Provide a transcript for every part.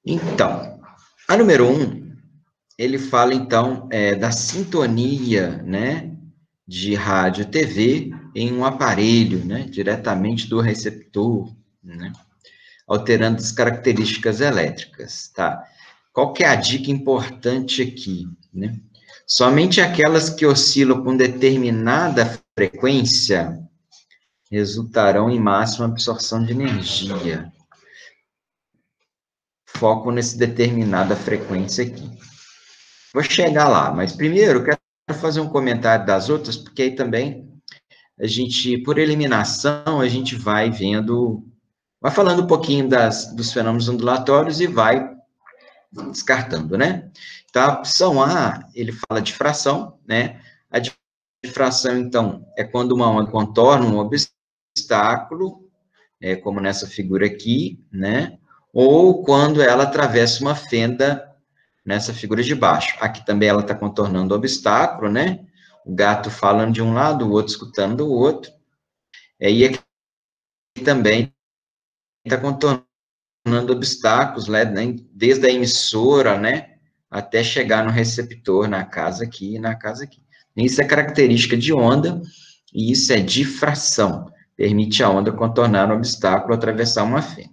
Então, a número 1, ele fala, então, da sintonia, né, de rádio e TV em um aparelho, né, diretamente do receptor, né, alterando as características elétricas, tá? Qual que é a dica importante aqui, né? Somente aquelas que oscilam com determinada frequência resultarão em máxima absorção de energia. Foco nessa determinada frequência aqui. Vou chegar lá, mas primeiro eu quero fazer um comentário das outras, porque aí também a gente, por eliminação, a gente vai vendo, vai falando um pouquinho dos fenômenos ondulatórios e vai descartando, né? Então, a opção A, ele fala de fração, né? A difração, então, é quando uma onda contorna um obstáculo, como nessa figura aqui, né? Ou quando ela atravessa uma fenda nessa figura de baixo. Aqui também ela está contornando o obstáculo, né? O gato falando de um lado, o outro escutando do outro. E aqui também está contornando obstáculos, né? Desde a emissora, né? Até chegar no receptor, na casa aqui e na casa aqui. Isso é característica de onda, e isso é difração. Permite a onda contornar um obstáculo, atravessar uma fenda.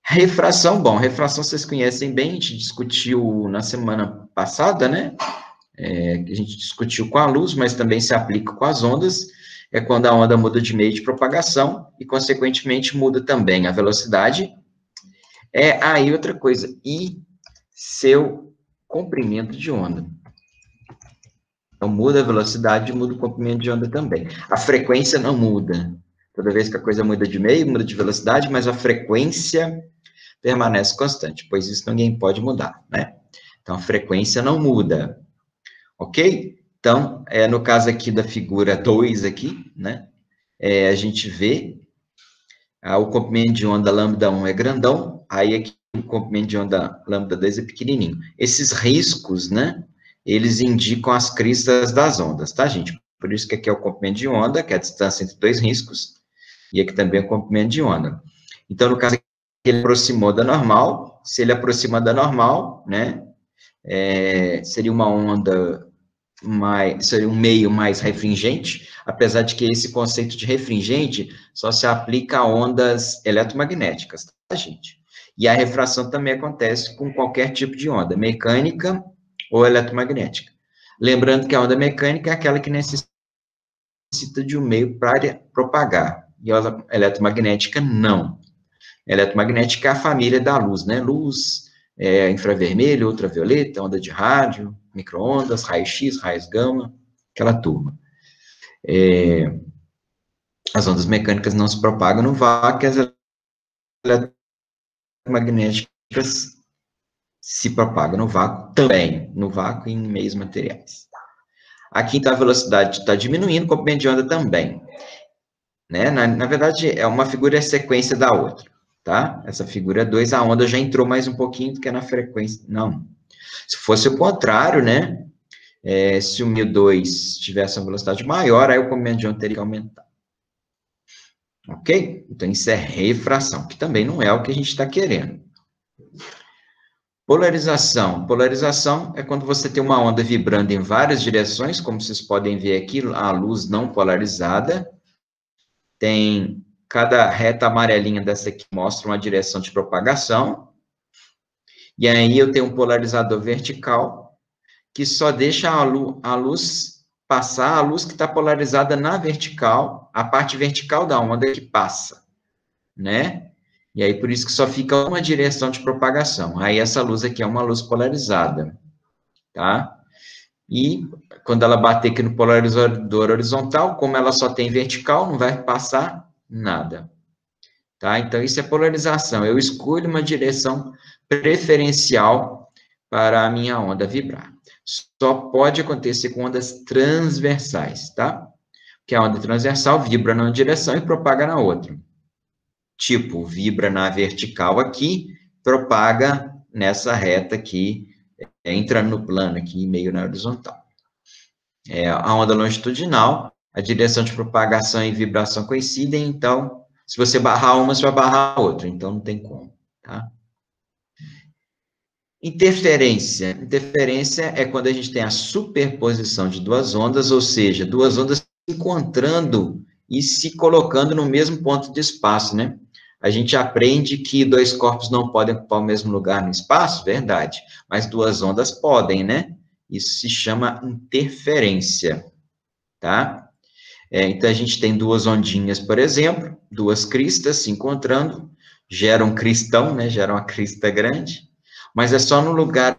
Refração, bom, refração vocês conhecem bem, a gente discutiu na semana passada, né? Que a gente discutiu com a luz, mas também se aplica com as ondas, é quando a onda muda de meio de propagação e, consequentemente, muda também a velocidade. Aí outra coisa, e seu comprimento de onda. Então, muda a velocidade, muda o comprimento de onda também. A frequência não muda. Toda vez que a coisa muda de meio, muda de velocidade, mas a frequência permanece constante, pois isso ninguém pode mudar, né? Então, a frequência não muda, ok? Então, no caso aqui da figura 2 aqui, né? A gente vê o comprimento de onda lambda 1 é grandão, aí aqui o comprimento de onda lambda 2 é pequenininho. Esses riscos, né? Eles indicam as cristas das ondas, tá, gente? Por isso que aqui é o comprimento de onda, que é a distância entre dois riscos, e aqui também é o comprimento de onda. Então, no caso aqui, ele aproximou da normal, se ele aproxima da normal, né? Seria uma onda seria um meio mais refringente, apesar de que esse conceito de refringente só se aplica a ondas eletromagnéticas, tá, gente? E a refração também acontece com qualquer tipo de onda, mecânica ou eletromagnética. Lembrando que a onda mecânica é aquela que necessita de um meio para propagar, e a eletromagnética não. A eletromagnética é a família da luz, né? Luz, infravermelho, ultravioleta, onda de rádio, micro-ondas, raio-x, raios gama, aquela turma. As ondas mecânicas não se propagam no vácuo, as eletromagnéticas se propagam no vácuo também, no vácuo e em meios materiais. Aqui, então, a velocidade está diminuindo, o comprimento de onda também. Né? Na verdade, uma figura é sequência da outra, tá? Essa figura 2, a onda já entrou mais um pouquinho do que na frequência. Não. Se fosse o contrário, né? Se o 1002 tivesse uma velocidade maior, aí o comprimento de onda teria que aumentar. Ok? Então, isso é refração, que também não é o que a gente está querendo. Polarização. Polarização é quando você tem uma onda vibrando em várias direções, como vocês podem ver aqui, a luz não polarizada. Tem cada reta amarelinha dessa aqui mostra uma direção de propagação. E aí eu tenho um polarizador vertical, que só deixa a luz passar, a luz que está polarizada na vertical, a parte vertical da onda que passa, né? E aí, por isso que só fica uma direção de propagação. Aí, essa luz aqui é uma luz polarizada, tá? E, quando ela bater aqui no polarizador horizontal, como ela só tem vertical, não vai passar nada, tá? Então, isso é polarização. Eu escolho uma direção preferencial para a minha onda vibrar. Só pode acontecer com ondas transversais, tá? Porque a onda transversal vibra numa direção e propaga na outra. Tipo, vibra na vertical aqui, propaga nessa reta aqui, entra no plano aqui, meio na horizontal. A onda longitudinal, a direção de propagação e vibração coincidem, então, se você barrar uma, você vai barrar a outra, então não tem como, tá? Interferência. Interferência é quando a gente tem a superposição de duas ondas, ou seja, duas ondas se encontrando e se colocando no mesmo ponto de espaço, né? A gente aprende que dois corpos não podem ocupar o mesmo lugar no espaço, verdade, mas duas ondas podem, né? Isso se chama interferência, tá? Então, a gente tem duas ondinhas, por exemplo, duas cristas se encontrando, geram um cristão, né? Geram uma crista grande, mas é só no lugar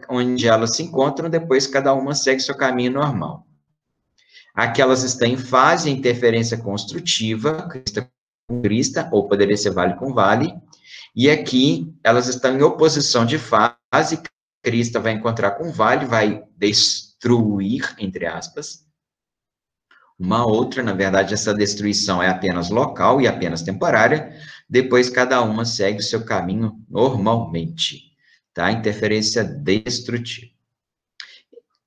onde elas se encontram, depois cada uma segue seu caminho normal. Aqui elas estão em fase, interferência construtiva, crista com crista, ou poderia ser vale com vale, e aqui elas estão em oposição de fase, crista vai encontrar com vale, vai destruir, entre aspas, uma outra, na verdade, essa destruição é apenas local e apenas temporária, depois cada uma segue o seu caminho normalmente, tá? Interferência destrutiva.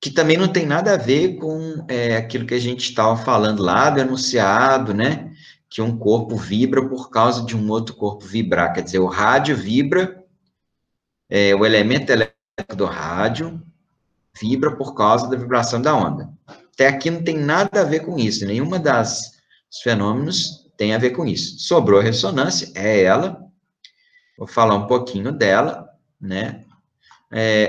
Que também não tem nada a ver com aquilo que a gente estava falando lá do enunciado, né? Que um corpo vibra por causa de um outro corpo vibrar. Quer dizer, o rádio vibra, o elemento elétrico do rádio vibra por causa da vibração da onda. Até aqui não tem nada a ver com isso, nenhuma dos fenômenos tem a ver com isso. Sobrou a ressonância, é ela, vou falar um pouquinho dela, né?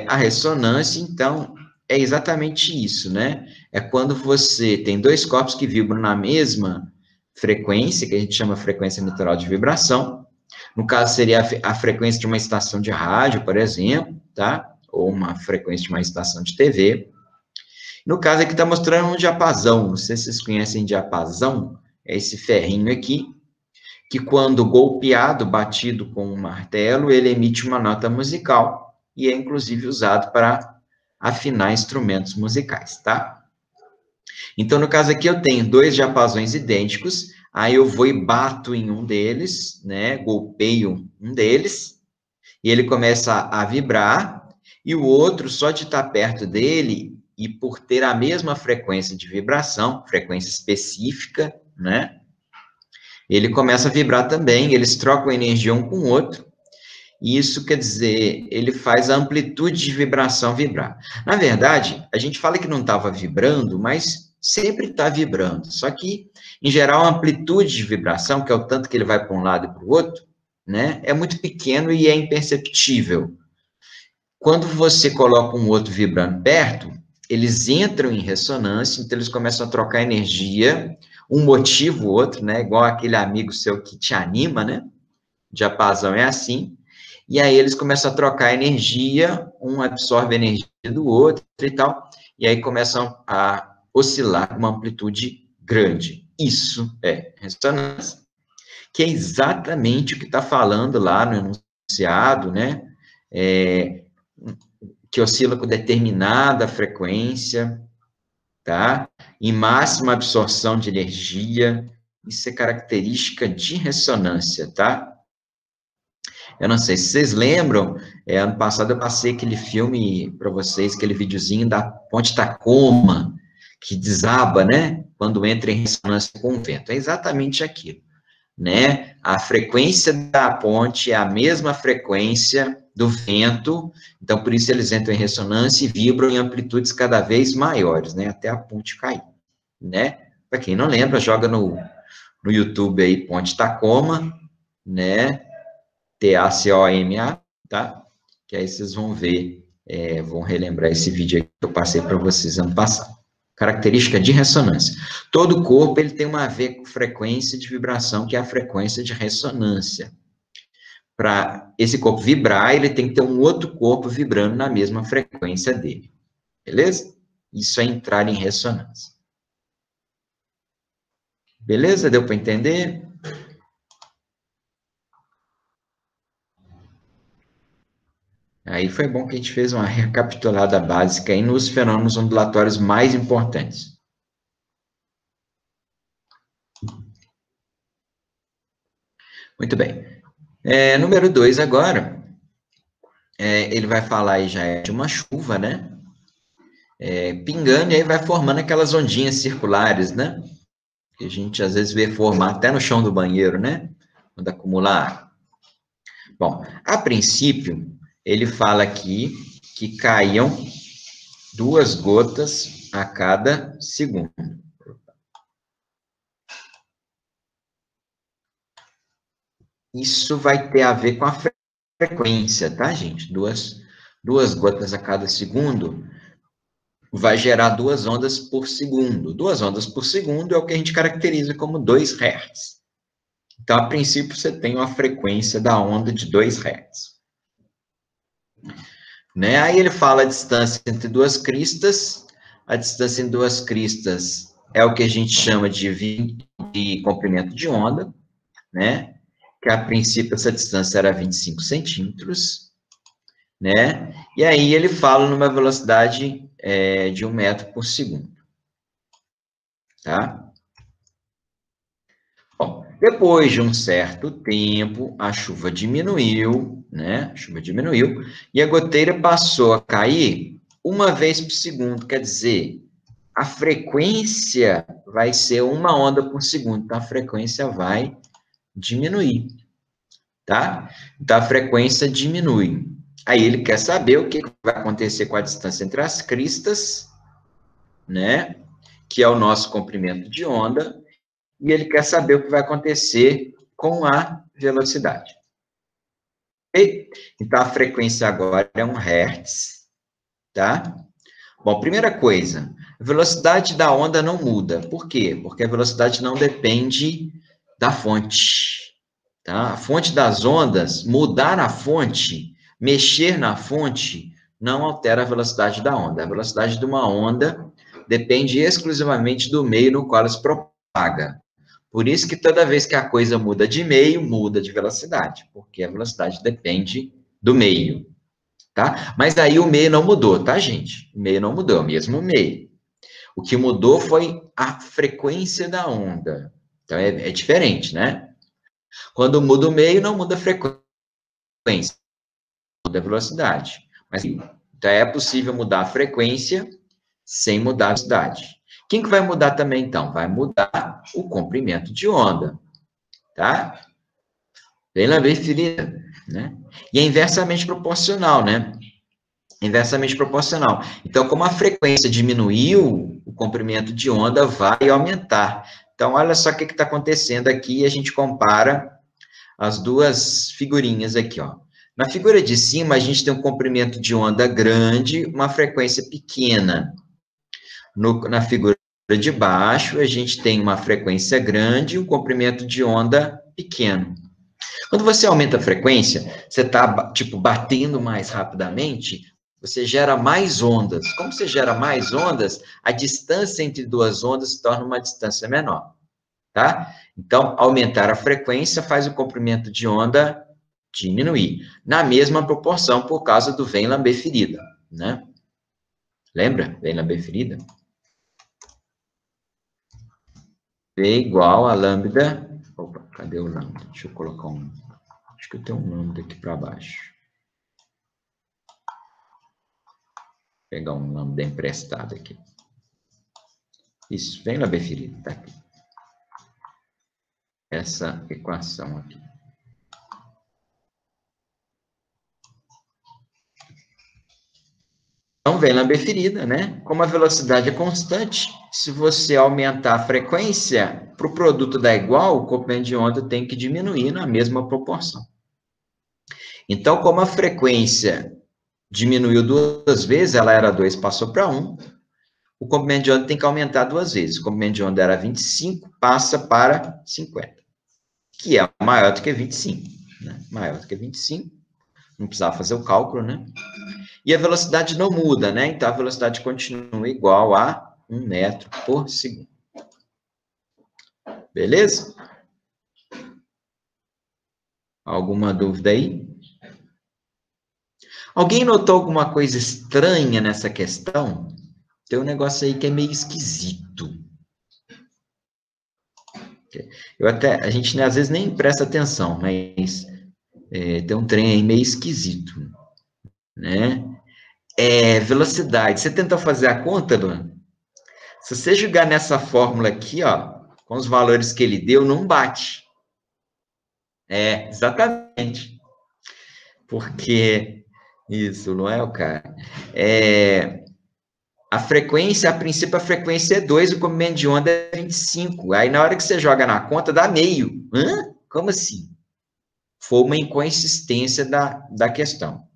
A ressonância, então, é exatamente isso, né? É quando você tem dois corpos que vibram na mesma frequência, que a gente chama frequência natural de vibração. No caso, seria a frequência de uma estação de rádio, por exemplo, tá? Ou uma frequência de uma estação de TV. No caso aqui está mostrando um diapasão, não sei se vocês conhecem diapasão, é esse ferrinho aqui, que quando golpeado, batido com um martelo, ele emite uma nota musical, e é inclusive usado para afinar instrumentos musicais, tá? Então, no caso aqui, eu tenho dois diapasões idênticos, aí eu vou e bato em um deles, né, golpeio um deles, e ele começa a vibrar, e o outro, só de estar perto dele, e por ter a mesma frequência de vibração, frequência específica, né? Ele começa a vibrar também, eles trocam energia um com o outro, e isso quer dizer, ele faz a amplitude de vibração vibrar. Na verdade, a gente fala que não estava vibrando, mas sempre está vibrando, só que, em geral, a amplitude de vibração, que é o tanto que ele vai para um lado e para o outro, né, é muito pequeno e é imperceptível. Quando você coloca um outro vibrando perto, eles entram em ressonância, então eles começam a trocar energia, um motiva o outro, né? Igual aquele amigo seu que te anima, né? Diapasão é assim. E aí eles começam a trocar energia, um absorve a energia do outro e tal, e aí começam a oscilar com uma amplitude grande. Isso é ressonância, que é exatamente o que está falando lá no enunciado, né? Que oscila com determinada frequência, tá? Em máxima absorção de energia, isso é característica de ressonância, tá? Eu não sei se vocês lembram, ano passado eu passei aquele filme para vocês, aquele videozinho da Ponte Tacoma, que desaba, né? Quando entra em ressonância com o vento. É exatamente aquilo, né? A frequência da ponte é a mesma frequência do vento, então por isso eles entram em ressonância e vibram em amplitudes cada vez maiores, né? Até a ponte cair, né? Para quem não lembra, joga no YouTube aí, Ponte Tacoma, né? Tacoma, tá? Que aí vocês vão ver, vão relembrar esse vídeo aí que eu passei para vocês ano passado. Característica de ressonância. Todo corpo ele tem uma frequência de vibração, que é a frequência de ressonância. Para esse corpo vibrar, ele tem que ter um outro corpo vibrando na mesma frequência dele. Beleza? Isso é entrar em ressonância. Beleza? Deu para entender? Aí foi bom que a gente fez uma recapitulada básica aí nos fenômenos ondulatórios mais importantes. Muito bem. Número 2 agora, ele vai falar aí já de uma chuva, né? Pingando, e aí vai formando aquelas ondinhas circulares, né? Que a gente às vezes vê formar até no chão do banheiro, né? Quando acumular. Bom, a princípio, ele fala aqui que caíam 2 gotas a cada segundo. Isso vai ter a ver com a frequência, tá, gente? Duas gotas a cada segundo vai gerar 2 ondas por segundo. 2 ondas por segundo é o que a gente caracteriza como 2 Hz. Então, a princípio, você tem uma frequência da onda de 2 Hz. Né? Aí ele fala a distância entre 2 cristas. A distância entre 2 cristas é o que a gente chama de comprimento de onda, né? Que a princípio essa distância era 25 centímetros, né? E aí ele fala numa velocidade de 1 metro por segundo, tá? Bom, depois de um certo tempo, a chuva diminuiu, né? A chuva diminuiu e a goteira passou a cair 1 vez por segundo, quer dizer, a frequência vai ser 1 onda por segundo, então a frequência vai diminuir, tá? Então a frequência diminui. Aí ele quer saber o que vai acontecer com a distância entre as cristas, né? Que é o nosso comprimento de onda, e ele quer saber o que vai acontecer com a velocidade. Okay? Então a frequência agora é 1 Hz, tá? Bom, primeira coisa, a velocidade da onda não muda. Por quê? Porque a velocidade não depende da fonte. Tá? A fonte das ondas, mudar a fonte, mexer na fonte, não altera a velocidade da onda. A velocidade de uma onda depende exclusivamente do meio no qual ela se propaga. Por isso que toda vez que a coisa muda de meio, muda de velocidade, porque a velocidade depende do meio, tá? Mas aí o meio não mudou, tá, gente? O meio não mudou, é o mesmo meio. O que mudou foi a frequência da onda. Então, é diferente, né? Quando muda o meio, não muda a frequência, muda a velocidade. Mas, então, é possível mudar a frequência sem mudar a velocidade. Quem que vai mudar também, então? Vai mudar o comprimento de onda, tá? Bem lá, bem ferida, né? E é inversamente proporcional, né? Inversamente proporcional. Então, como a frequência diminuiu, o comprimento de onda vai aumentar. Então, olha só o que está acontecendo aqui, a gente compara as duas figurinhas aqui, ó. Na figura de cima, a gente tem um comprimento de onda grande, uma frequência pequena. Na figura de baixo, a gente tem uma frequência grande e um comprimento de onda pequeno. Quando você aumenta a frequência, você está, tipo, batendo mais rapidamente, você gera mais ondas. Como você gera mais ondas, a distância entre 2 ondas se torna uma distância menor, tá? Então, aumentar a frequência faz o comprimento de onda diminuir, na mesma proporção por causa do vem lamber ferida, né? Lembra? Vem lamber ferida? V igual a lambda... Opa, cadê o lambda? Deixa eu colocar um... Acho que eu tenho um lambda aqui para baixo. Vou pegar um lambda emprestado aqui. Isso, vem lamber ferida, tá aqui. Essa equação aqui. Então, vem lamber ferida, né? Como a velocidade é constante, se você aumentar a frequência, para o produto dar igual, o comprimento de onda tem que diminuir na mesma proporção. Então, como a frequência diminuiu 2 vezes, ela era 2, passou para 1, o comprimento de onda tem que aumentar 2 vezes. O comprimento de onda era 25, passa para 50, que é maior do que 25, né? Maior do que 25, não precisava fazer o cálculo, né? E a velocidade não muda, né? Então, a velocidade continua igual a 1 metro por segundo. Beleza? Alguma dúvida aí? Alguém notou alguma coisa estranha nessa questão? Tem um negócio aí que é meio esquisito. A gente às vezes nem presta atenção, mas tem um trem aí meio esquisito, né? Velocidade. Você tentou fazer a conta, Luan? Se você jogar nessa fórmula aqui, ó, com os valores que ele deu, não bate. Exatamente. Porque Isso, não é o cara. A frequência, a princípio, a frequência é 2, o comprimento de onda é 25. Aí, na hora que você joga na conta, dá meio. Hã? Como assim? Foi uma inconsistência da questão.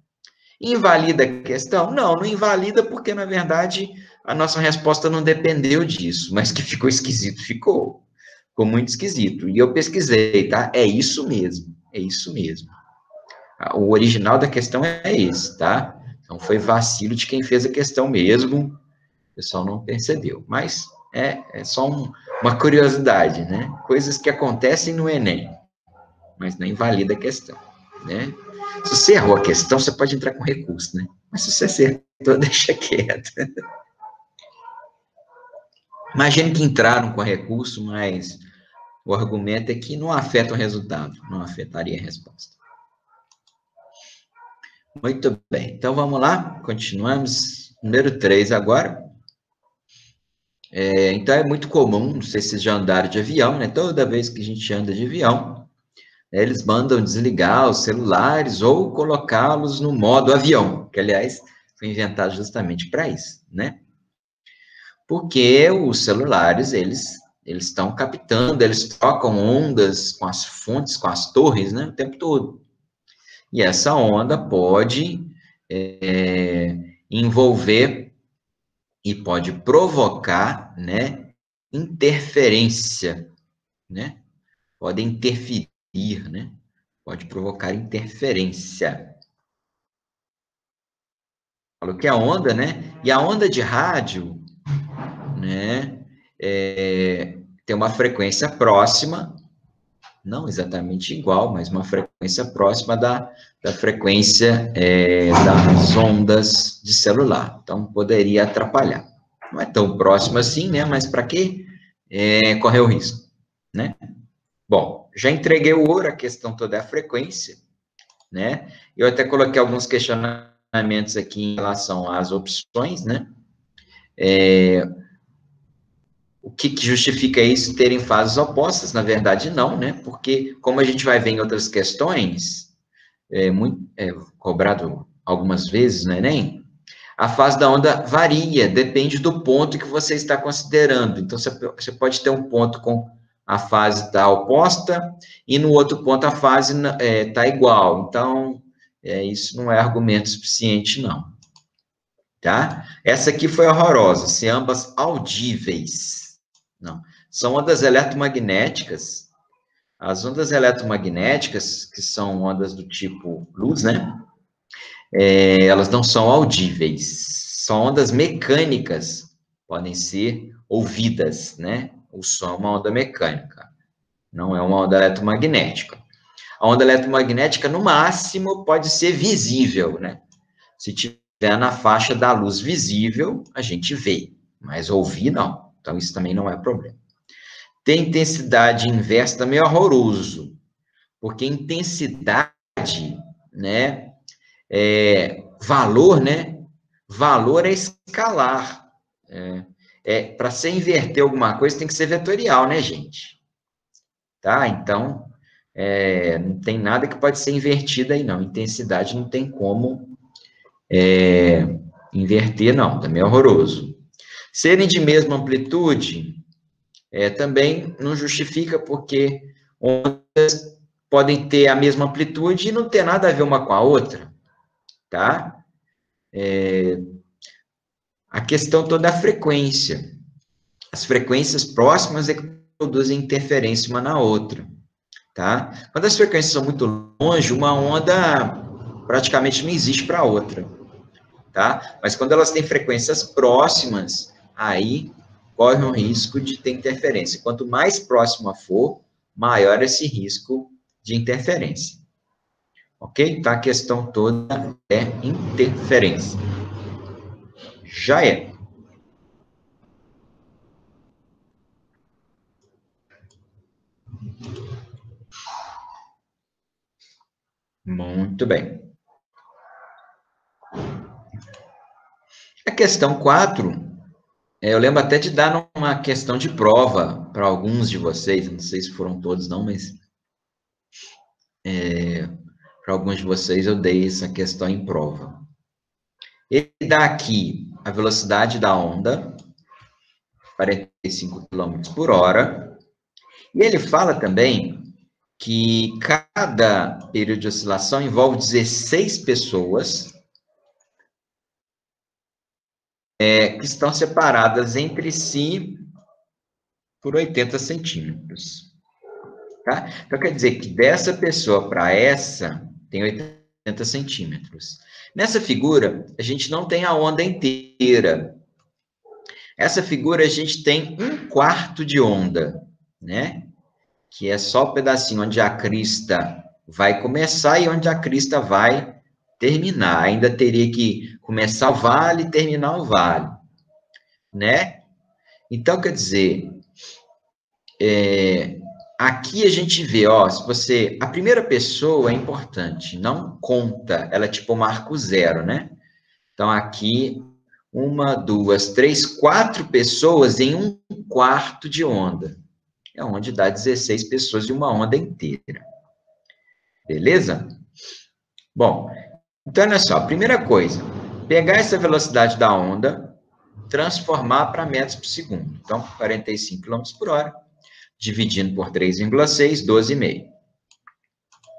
Invalida a questão? Não, não invalida porque, na verdade, a nossa resposta não dependeu disso, mas que ficou esquisito, ficou. Ficou muito esquisito. E eu pesquisei, tá? É isso mesmo, é isso mesmo. O original da questão é esse, tá? Então, foi vacilo de quem fez a questão mesmo, o pessoal não percebeu. Mas é só uma curiosidade, né? Coisas que acontecem no Enem, mas não invalida a questão, né? Se você errou a questão, você pode entrar com recurso, né? Mas se você acertou, deixa quieto. Imagine que entraram com recurso, mas o argumento é que não afeta o resultado, não afetaria a resposta. Muito bem, então vamos lá, continuamos. Número 3 agora. Então é muito comum, não sei se vocês já andaram de avião, né? Toda vez que a gente anda de avião, eles mandam desligar os celulares ou colocá-los no modo avião, que, aliás, foi inventado justamente para isso, né? Porque os celulares, eles estão captando, eles trocam ondas com as fontes, com as torres, né, o tempo todo. E essa onda pode envolver e pode provocar, né, interferência, né? Pode interferir, né? Pode provocar interferência. Falou que a onda, né? E a onda de rádio, né? Tem uma frequência próxima, não exatamente igual, mas uma frequência próxima da frequência das ondas de celular. Então, poderia atrapalhar. Não é tão próximo assim, né? Mas para que correr o risco, né? Bom, já entreguei o ouro, a questão toda é a frequência, né? Eu até coloquei alguns questionamentos aqui em relação às opções, né? O que justifica isso terem fases opostas? Na verdade, não, né? Porque, como a gente vai ver em outras questões, cobrado algumas vezes no Enem, a fase da onda varia, depende do ponto que você está considerando. Então, você pode ter um ponto com a fase está oposta e no outro ponto a fase está igual. Então, isso não é argumento suficiente, não. Tá? Essa aqui foi horrorosa, se ambas audíveis. Não. São ondas eletromagnéticas. As ondas eletromagnéticas, que são ondas do tipo luz, né? Elas não são audíveis. São ondas mecânicas, podem ser ouvidas, né? O som é uma onda mecânica, não é uma onda eletromagnética. A onda eletromagnética, no máximo, pode ser visível, né? Se tiver na faixa da luz visível, a gente vê, mas ouvir, não. Então, isso também não é problema. Ter intensidade inversa também é horroroso, porque intensidade, né, valor, né, valor é escalar. Para você inverter alguma coisa, tem que ser vetorial, né, gente? Tá? Então, não tem nada que pode ser invertido aí, não. Intensidade não tem como inverter, não. Também é horroroso. Serem de mesma amplitude também não justifica, porque ondas podem ter a mesma amplitude e não ter nada a ver uma com a outra, tá? A questão toda é a frequência. As frequências próximas é que produzem interferência uma na outra, tá? Quando as frequências são muito longe, uma onda praticamente não existe para a outra, tá? Mas quando elas têm frequências próximas, aí corre um risco de ter interferência. Quanto mais próxima for, maior esse risco de interferência. Ok? Então, a questão toda é interferência. Já é. Muito bem. A questão 4, eu lembro até de dar uma questão de prova para alguns de vocês, não sei se foram todos não, mas para alguns de vocês eu dei essa questão em prova. Ele dá aqui a velocidade da onda, 45 km por hora, e ele fala também que cada período de oscilação envolve 16 pessoas que estão separadas entre si por 80 centímetros. Tá? Então, quer dizer que dessa pessoa para essa, tem 80 centímetros. Nessa figura, a gente não tem a onda inteira. Essa figura, a gente tem 1/4 de onda, né? Que é só o pedacinho onde a crista vai começar e onde a crista vai terminar. Ainda teria que começar o vale e terminar o vale, né? Então, quer dizer, aqui a gente vê, ó, se você... A primeira pessoa é importante, não conta, ela é tipo marco zero, né? Então, aqui, 1, 2, 3, 4 pessoas em 1/4 de onda. É onde dá 16 pessoas de uma onda inteira. Beleza? Bom, então, olha só, primeira coisa, pegar essa velocidade da onda, transformar para metros por segundo. Então, 45 km por hora, dividindo por 3,6, 12,5.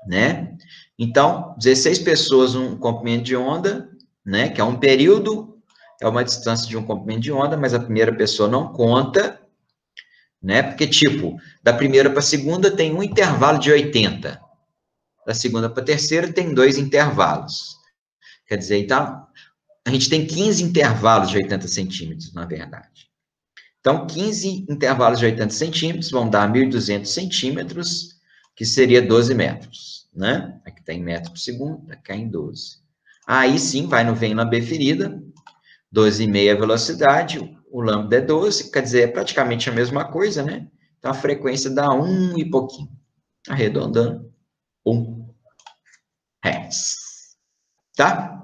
Né? Então, 16 pessoas, um comprimento de onda, né? Que é um período, é uma distância de um comprimento de onda, mas a primeira pessoa não conta, né? Porque, tipo, da primeira para a segunda tem um intervalo de 80. Da segunda para a terceira tem 2 intervalos. Quer dizer, então, a gente tem 15 intervalos de 80 centímetros, na verdade. Então, 15 intervalos de 80 centímetros vão dar 1.200 centímetros, que seria 12 metros, né? Aqui está em metro por segundo, aqui é em 12. Aí sim, vai no vem lambda ferida, 12,5 a velocidade, o lambda é 12, quer dizer, é praticamente a mesma coisa, né? Então, a frequência dá 1 e pouquinho. Arredondando, 1 Hz. Tá?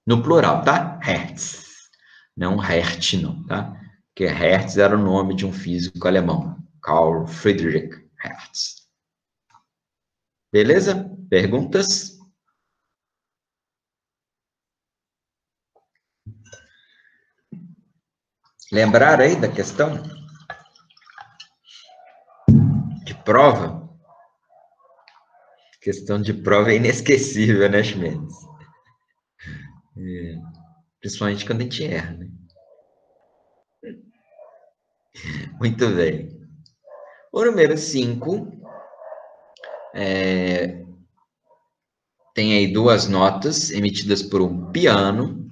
No plural, tá? Hertz. Não Hertz, não, tá? Porque Hertz era o nome de um físico alemão, Carl Friedrich Hertz. Beleza? Perguntas? Lembraram aí da questão de prova? Questão de prova é inesquecível, né, Chimenez? Principalmente quando a gente erra, né? Muito bem. O número 5 tem aí 2 notas emitidas por um piano,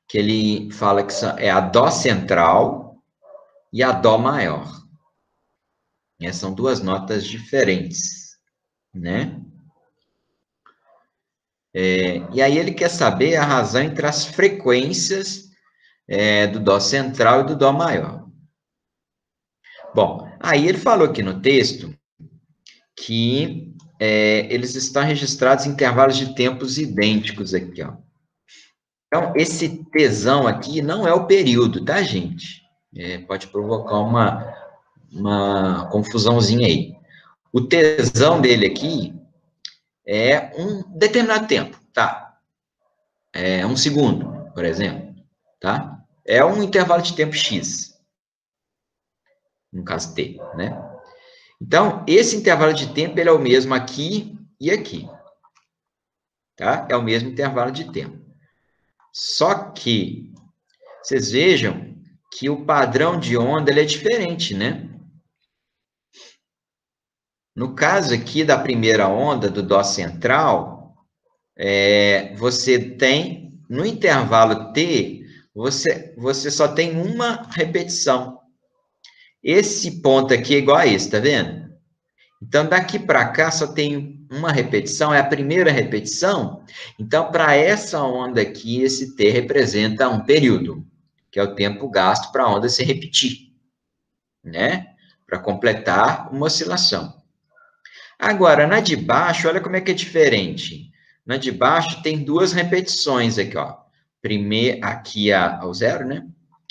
que ele fala que é a Dó central e a Dó maior. São 2 notas diferentes, né? E aí ele quer saber a razão entre as frequências do Dó central e do Dó maior. Bom, aí ele falou aqui no texto que eles estão registrados em intervalos de tempos idênticos aqui, ó. Então, esse tesão aqui não é o período, tá, gente? Pode provocar uma confusãozinha aí. O tesão dele aqui é um determinado tempo, tá? É 1 segundo, por exemplo, tá? É um intervalo de tempo X, no caso T, né? Então, esse intervalo de tempo, ele é o mesmo aqui e aqui, tá? É o mesmo intervalo de tempo. Só que, vocês vejam que o padrão de onda, ele é diferente, né? No caso aqui da primeira onda, do Dó central, você tem, no intervalo T, você só tem uma repetição. Esse ponto aqui é igual a esse, tá vendo? Então, daqui para cá só tem uma repetição, é a primeira repetição. Então, para essa onda aqui, esse T representa um período, que é o tempo gasto para a onda se repetir, né? Para completar uma oscilação. Agora, na de baixo, olha como é que é diferente. Na de baixo tem 2 repetições aqui, ó. Primeiro, aqui ao zero, né?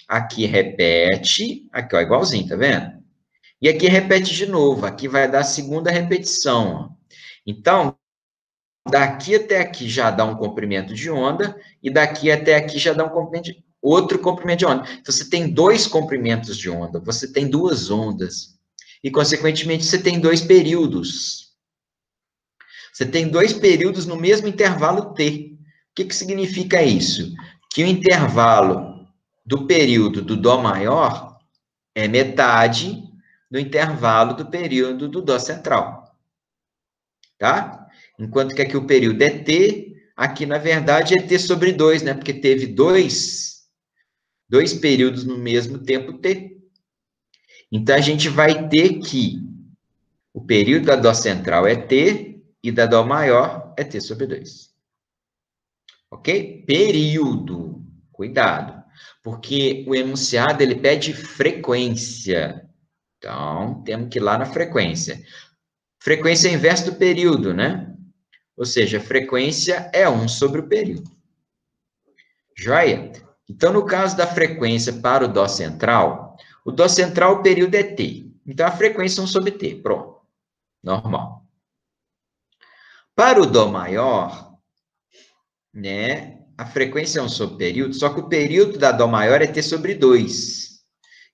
Aqui repete, aqui, ó, igualzinho, tá vendo? E aqui repete de novo, aqui vai dar a segunda repetição, ó. Então, daqui até aqui já dá um comprimento de onda, e daqui até aqui já dá outro comprimento de onda. Então, você tem dois comprimentos de onda, você tem duas ondas, e, consequentemente, você tem dois períodos. Você tem dois períodos no mesmo intervalo t. O que significa isso? Que o intervalo do período do Dó maior é metade do intervalo do período do Dó central. Tá? Enquanto que aqui o período é t, aqui, na verdade, é t sobre 2, né? Porque teve dois períodos no mesmo tempo t. Então, a gente vai ter que o período da Dó central é t e da Dó maior é t sobre 2. Ok? Período. Cuidado. Porque o enunciado, ele pede frequência. Então, temos que ir lá na frequência. Frequência é o inverso do período, né? Ou seja, a frequência é 1 sobre o período. Joia? Então, no caso da frequência para o Dó central, o período é t. Então, a frequência é 1 sobre t. Pronto. Normal. Para o Dó maior, né, a frequência é 1 sobre o período, só que o período da Dó maior é t sobre 2.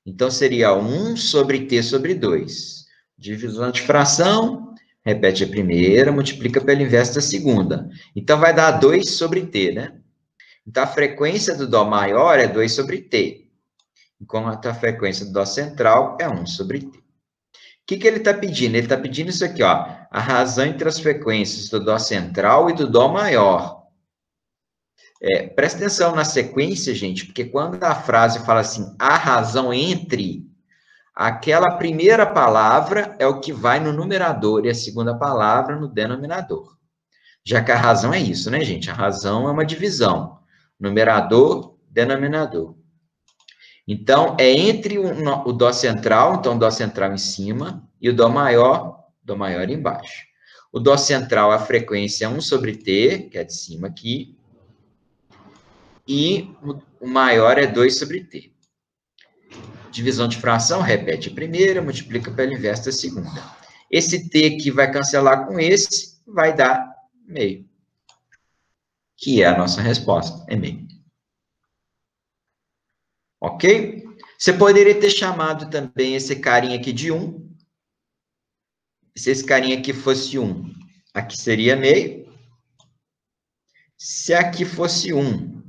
Então, seria 1 sobre t sobre 2. Divisão de fração, repete a primeira, multiplica pelo inverso da segunda. Então, vai dar 2 sobre t, né? Então, a frequência do Dó maior é 2 sobre t, enquanto a frequência do Dó central é 1 sobre t. O que ele está pedindo? Ele está pedindo isso aqui, ó, a razão entre as frequências do Dó central e do Dó maior. Presta atenção na sequência, gente, porque quando a frase fala assim, a razão entre, aquela primeira palavra é o que vai no numerador e a segunda palavra no denominador. Já que a razão é isso, né, gente? A razão é uma divisão. Numerador, denominador. Então, é entre o Dó central, então o Dó central em cima, e o Dó maior embaixo. O Dó central, a frequência é 1 sobre t, que é de cima aqui, e o maior é 2 sobre t. Divisão de fração, repete a primeira, multiplica pelo inverso da segunda. Esse t aqui vai cancelar com esse, vai dar meio. Que é a nossa resposta, é meio. Ok? Você poderia ter chamado também esse carinha aqui de 1. Se esse carinha aqui fosse 1, aqui seria meio. Se aqui fosse 1,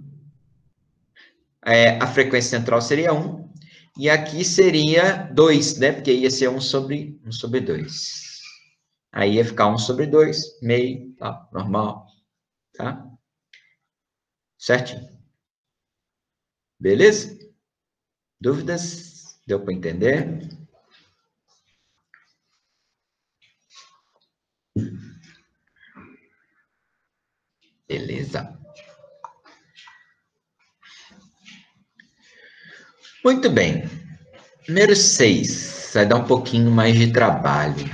a frequência central seria 1. E aqui seria 2, né? Porque ia ser 1 sobre 2. Aí ia ficar 1 sobre 2, meio, tá? Normal, tá? Certinho. Beleza? Dúvidas? Deu para entender? Beleza. Muito bem. Número 6. Vai dar um pouquinho mais de trabalho.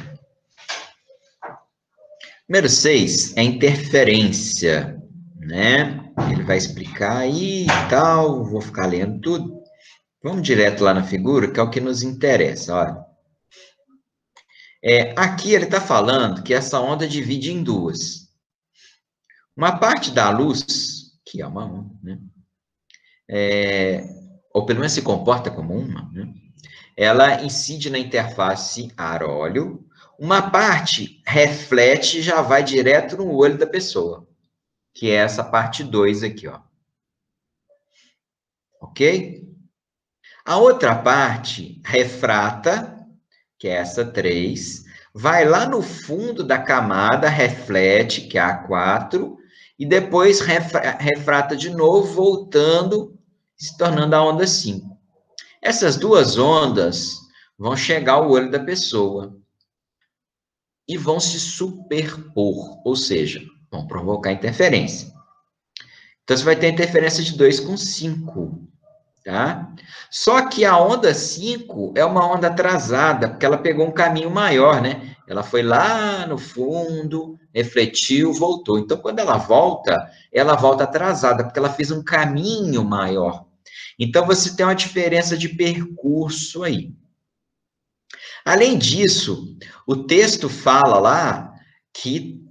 Número 6 é interferência, né? Ele vai explicar aí e tal, vou ficar lendo tudo. Vamos direto lá na figura, que é o que nos interessa, olha. Aqui ele está falando que essa onda divide em duas. Uma parte da luz, que é uma onda, né? Ou pelo menos se comporta como uma, né? Ela incide na interface ar-óleo. Uma parte reflete e já vai direto no olho da pessoa, que é essa parte 2 aqui, ó. Ok? A outra parte refrata, que é essa 3, vai lá no fundo da camada, reflete, que é a 4, e depois refrata de novo, voltando, se tornando a onda 5. Essas duas ondas vão chegar ao olho da pessoa e vão se superpor, ou seja, vão provocar interferência. Então, você vai ter interferência de 2 com 5, tá? Só que a onda 5 é uma onda atrasada, porque ela pegou um caminho maior, né? Ela foi lá no fundo, refletiu, voltou. Então, quando ela volta atrasada, porque ela fez um caminho maior. Então, você tem uma diferença de percurso aí. Além disso, o texto fala lá que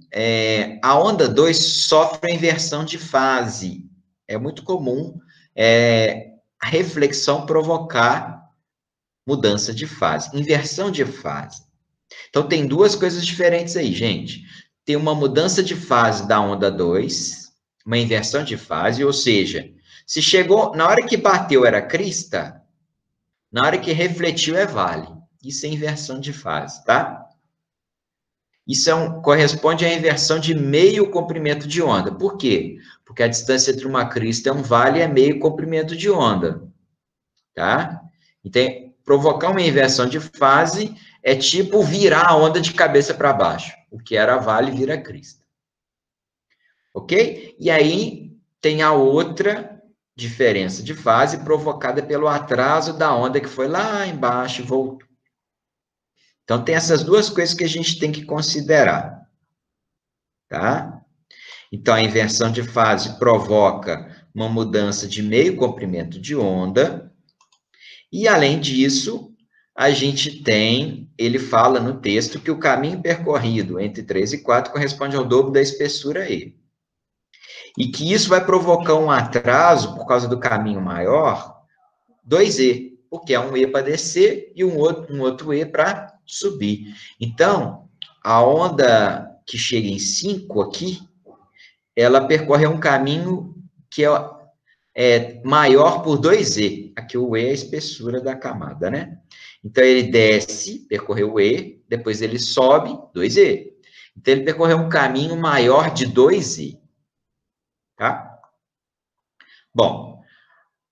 a onda 2 sofre a inversão de fase. É muito comum a reflexão provocar mudança de fase, inversão de fase. Então, tem duas coisas diferentes aí, gente. Tem uma mudança de fase da onda 2, uma inversão de fase, ou seja, se chegou, na hora que bateu era crista, na hora que refletiu é vale. Isso é inversão de fase, tá? Isso corresponde à inversão de meio comprimento de onda. Por quê? Porque a distância entre uma crista e um vale é meio comprimento de onda, tá? Então, provocar uma inversão de fase é tipo virar a onda de cabeça para baixo. O que era vale vira crista. Ok? E aí tem a outra diferença de fase provocada pelo atraso da onda que foi lá embaixo e voltou. Então, tem essas duas coisas que a gente tem que considerar. Tá? Então, a inversão de fase provoca uma mudança de meio comprimento de onda. E, além disso, a gente tem, ele fala no texto que o caminho percorrido entre 3 e 4 corresponde ao dobro da espessura E. E que isso vai provocar um atraso, por causa do caminho maior, 2E, porque é um E para descer e um outro E para subir. Então, a onda que chega em 5 aqui, ela percorre um caminho que é maior por 2E. Aqui o E é a espessura da camada, né? Então, ele desce, percorreu o E, depois ele sobe, 2E. Então, ele percorreu um caminho maior de 2E. Tá? Bom,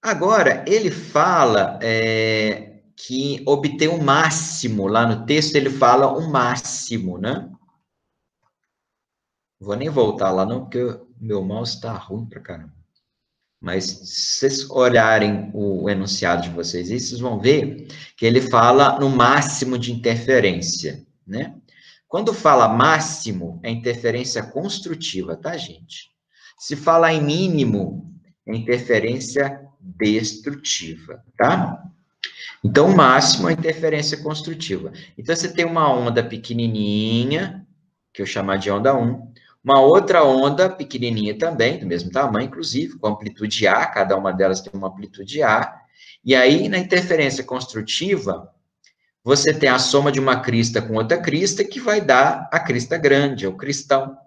agora, ele fala que obter um máximo, lá no texto ele fala um máximo, né? Vou nem voltar lá não, porque o meu mouse está ruim pra caramba. Mas se vocês olharem o enunciado de vocês, aí vocês vão ver que ele fala no máximo de interferência, né? Quando fala máximo, é interferência construtiva, tá, gente? Se fala em mínimo, é interferência destrutiva, tá? Então, o máximo é interferência construtiva. Então, você tem uma onda pequenininha, que eu chamar de onda 1, uma outra onda pequenininha também, do mesmo tamanho, inclusive, com amplitude A, cada uma delas tem uma amplitude A. E aí, na interferência construtiva, você tem a soma de uma crista com outra crista, que vai dar a crista grande, o cristão.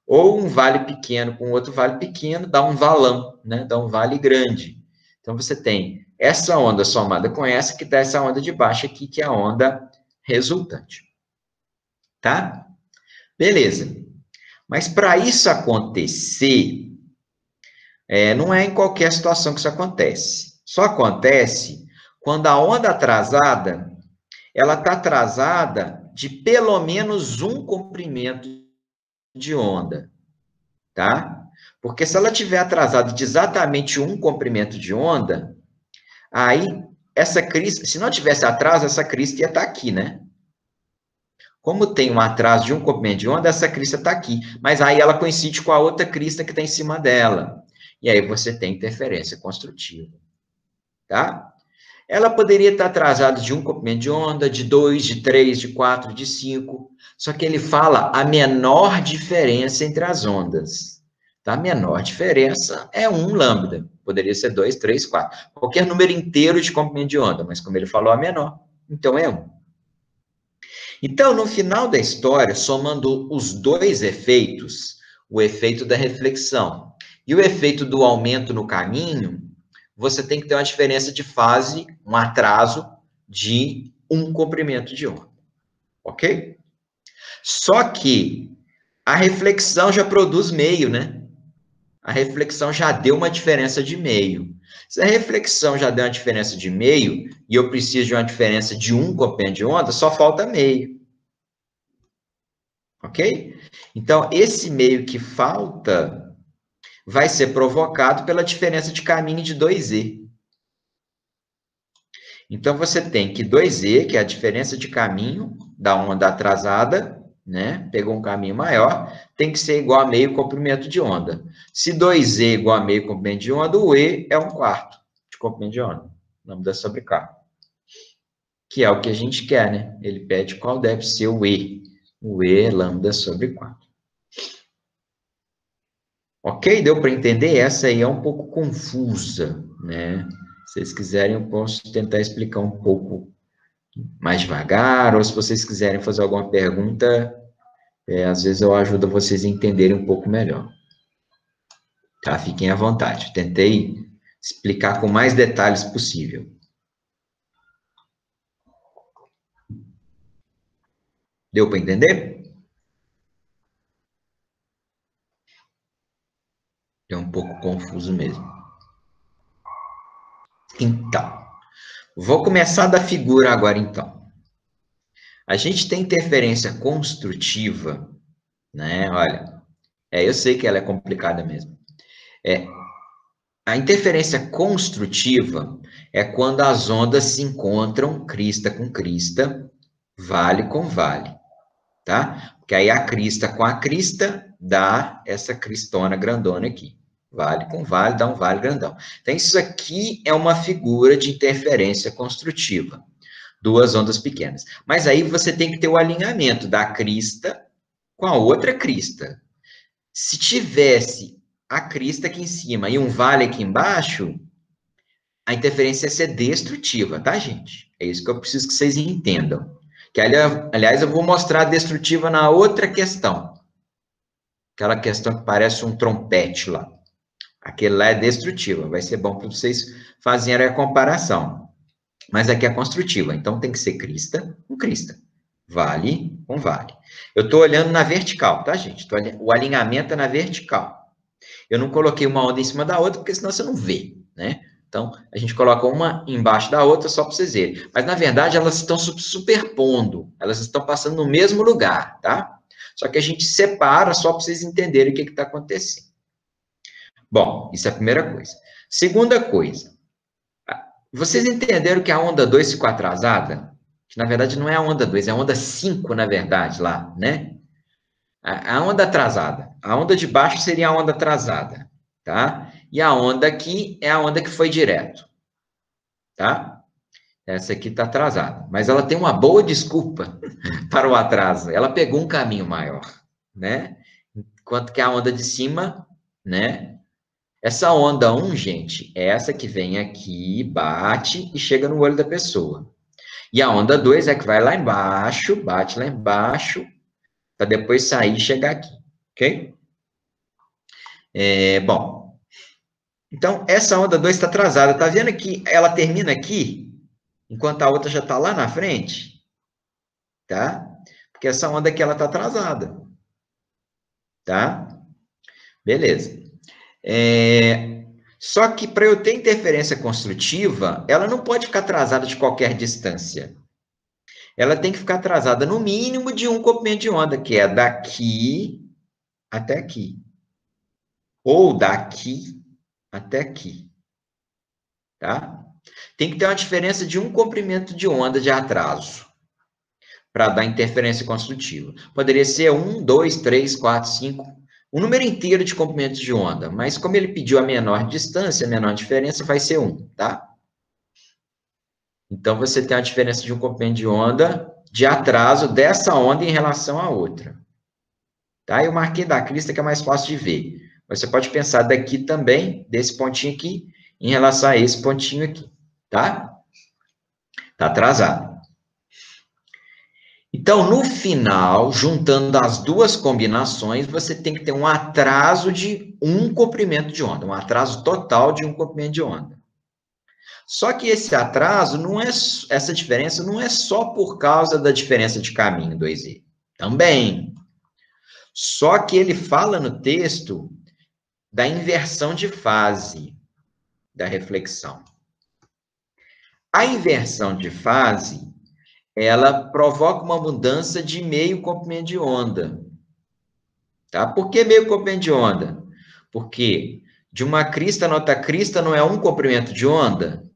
Ou um vale pequeno com outro vale pequeno, dá um valão, né? Dá um vale grande. Então, você tem essa onda somada com essa, que dá essa onda de baixo aqui, que é a onda resultante. Tá? Beleza. Mas para isso acontecer, não é em qualquer situação que isso acontece. Só acontece quando a onda atrasada, ela está atrasada de pelo menos um comprimento de onda, tá? Porque se ela tiver atrasada de exatamente um comprimento de onda, aí essa crista, se não tivesse atraso, essa crista ia estar aqui, né? Como tem um atraso de um comprimento de onda, essa crista está aqui. Mas aí ela coincide com a outra crista que está em cima dela. E aí você tem interferência construtiva. Tá? Ela poderia estar atrasada de um comprimento de onda, de 2, de 3, de 4, de 5. Só que ele fala a menor diferença entre as ondas. Tá? A menor diferença é 1 lambda. Poderia ser 2, 3, 4. Qualquer número inteiro de comprimento de onda, mas como ele falou, a menor. Então é 1. Então, no final da história, somando os dois efeitos, o efeito da reflexão e o efeito do aumento no caminho, você tem que ter uma diferença de fase, um atraso de 1 comprimento de onda. Ok? Só que a reflexão já produz meio, né? A reflexão já deu uma diferença de meio. Se a reflexão já deu uma diferença de meio, e eu preciso de uma diferença de 1 comprimento de onda, só falta meio. Ok? Então, esse meio que falta vai ser provocado pela diferença de caminho de 2E. Então, você tem que 2E, que é a diferença de caminho da onda atrasada, né? Pegou um caminho maior, tem que ser igual a meio comprimento de onda. Se 2E é igual a meio comprimento de onda, o E é 1/4 de comprimento de onda. Lambda sobre K. Que é o que a gente quer, né? Ele pede qual deve ser o E. O E é lambda sobre 4. Ok? Deu para entender? Essa aí é um pouco confusa, né? Se vocês quiserem, eu posso tentar explicar um pouco mais devagar, ou se vocês quiserem fazer alguma pergunta, às vezes eu ajudo vocês a entenderem um pouco melhor. Tá? Fiquem à vontade. Tentei explicar com mais detalhes possível. Deu para entender? É um pouco confuso mesmo. Então, vou começar da figura agora, então. A gente tem interferência construtiva, né? Olha, eu sei que ela é complicada mesmo. A interferência construtiva é quando as ondas se encontram crista com crista, vale com vale, tá? Porque aí a crista com a crista dá essa cristona grandona aqui. Vale com vale dá um vale grandão. Então, isso aqui é uma figura de interferência construtiva. Duas ondas pequenas. Mas aí você tem que ter o alinhamento da crista com a outra crista. Se tivesse a crista aqui em cima e um vale aqui embaixo, a interferência ia ser destrutiva, tá, gente? É isso que eu preciso que vocês entendam. Que, aliás, eu vou mostrar a destrutiva na outra questão. Aquela questão que parece um trompete lá. Aquele lá é destrutiva. Vai ser bom para vocês fazerem a comparação. Mas aqui é construtiva. Então, tem que ser crista com crista. Vale com vale. Eu estou olhando na vertical, tá, gente? O alinhamento é na vertical. Eu não coloquei uma onda em cima da outra, porque senão você não vê, né? Então, a gente coloca uma embaixo da outra só para vocês verem. Mas, na verdade, elas estão superpondo. Elas estão passando no mesmo lugar, tá? Só que a gente separa só para vocês entenderem o que está acontecendo. Bom, isso é a primeira coisa. Segunda coisa. Vocês entenderam que a onda 2 ficou atrasada? Que, na verdade, não é a onda 2, é a onda 5, na verdade, lá, né? A onda atrasada. A onda de baixo seria a onda atrasada, tá? E a onda aqui é a onda que foi direto, tá? Essa aqui está atrasada. Mas ela tem uma boa desculpa para o atraso. Ela pegou um caminho maior, né? Enquanto que a onda de cima, né? Essa onda 1, gente, é essa que vem aqui, bate e chega no olho da pessoa. E a onda 2 é que vai lá embaixo, bate lá embaixo, para depois sair e chegar aqui, ok? Bom, então essa onda 2 está atrasada. Tá vendo que ela termina aqui, enquanto a outra já está lá na frente? Tá? Porque essa onda aqui, ela está atrasada. Tá? Beleza. Só que para eu ter interferência construtiva, ela não pode ficar atrasada de qualquer distância. Ela tem que ficar atrasada no mínimo de um comprimento de onda, que é daqui até aqui. Ou daqui até aqui. Tá? Tem que ter uma diferença de um comprimento de onda de atraso para dar interferência construtiva. Poderia ser 1, 2, 3, 4, 5, um número inteiro de comprimentos de onda, mas como ele pediu a menor distância, a menor diferença, vai ser 1, tá? Então, você tem a diferença de um comprimento de onda de atraso dessa onda em relação à outra. Tá? Eu marquei da crista, que é mais fácil de ver. Você pode pensar daqui também, desse pontinho aqui, em relação a esse pontinho aqui, tá? Tá atrasado. Então, no final, juntando as duas combinações, você tem que ter um atraso de um comprimento de onda, um atraso total de um comprimento de onda. Só que esse atraso não é, essa diferença não é só por causa da diferença de caminho 2e. Também. Só que ele fala no texto da inversão de fase da reflexão. A inversão de fase, ela provoca uma mudança de meio comprimento de onda. Tá? Por que meio comprimento de onda? Porque de uma crista a outra crista não é um comprimento de onda?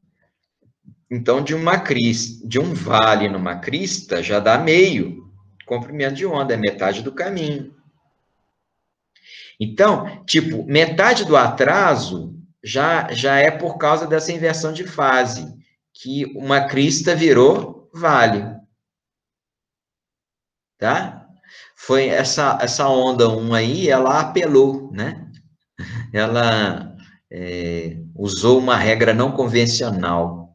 Então, de um vale numa crista, já dá meio comprimento de onda, é metade do caminho. Então, tipo, metade do atraso já é por causa dessa inversão de fase, que uma crista virou vale. Tá? Foi essa onda 1 aí, ela apelou, né? ela usou uma regra não convencional.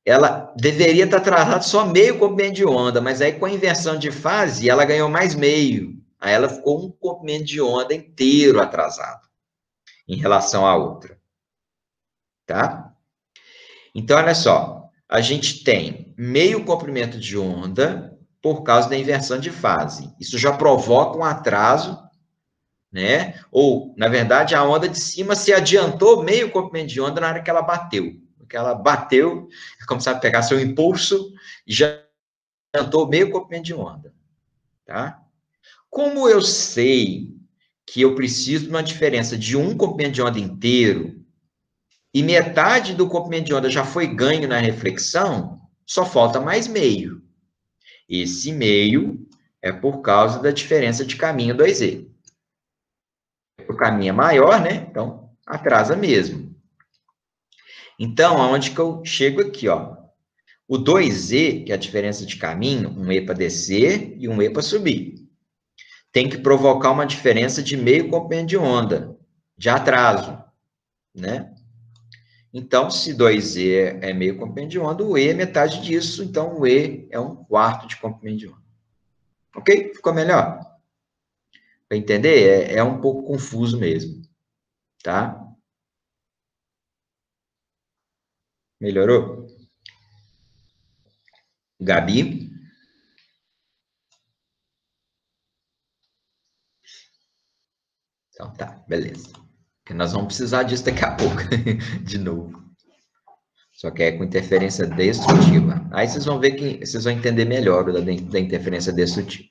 Ela deveria estar atrasada só meio comprimento de onda, mas aí com a inversão de fase, ela ganhou mais meio. Aí ela ficou um comprimento de onda inteiro atrasado em relação à outra. Tá? Então, olha só, a gente tem meio comprimento de onda por causa da inversão de fase. Isso já provoca um atraso, né? Ou, na verdade, a onda de cima se adiantou meio comprimento de onda na hora que ela bateu. Porque ela bateu, é como se ela pegasse o impulso e já adiantou meio comprimento de onda, tá? Como eu sei que eu preciso de uma diferença de um comprimento de onda inteiro, e metade do comprimento de onda já foi ganho na reflexão, só falta mais meio. Esse meio é por causa da diferença de caminho 2e. O caminho é maior, né? Então, atrasa mesmo. Então, aonde que eu chego aqui, ó? O 2e, que é a diferença de caminho, um e para descer e um e para subir, tem que provocar uma diferença de meio comprimento de onda, de atraso, né? Então, se 2e é meio comprimento de onda, o e é metade disso, então o e é um quarto de comprimento de onda. Ok? Ficou melhor? Para entender? É um pouco confuso mesmo, tá? Melhorou? Gabi? Então tá, beleza. Porque nós vamos precisar disso daqui a pouco, de novo. Só que é com interferência destrutiva. Aí vocês vão ver que vocês vão entender melhor da interferência destrutiva.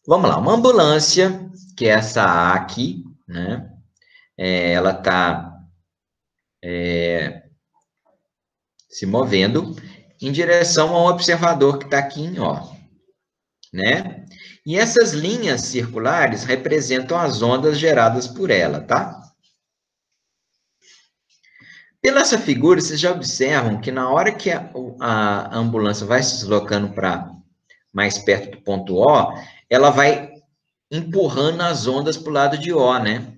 Vamos lá, uma ambulância, que é essa A aqui, né? Ela está se movendo em direção a um observador que está aqui em O, né? E essas linhas circulares representam as ondas geradas por ela, tá? Pela essa figura, vocês já observam que na hora que a ambulância vai se deslocando para mais perto do ponto O, ela vai empurrando as ondas para o lado de O, né?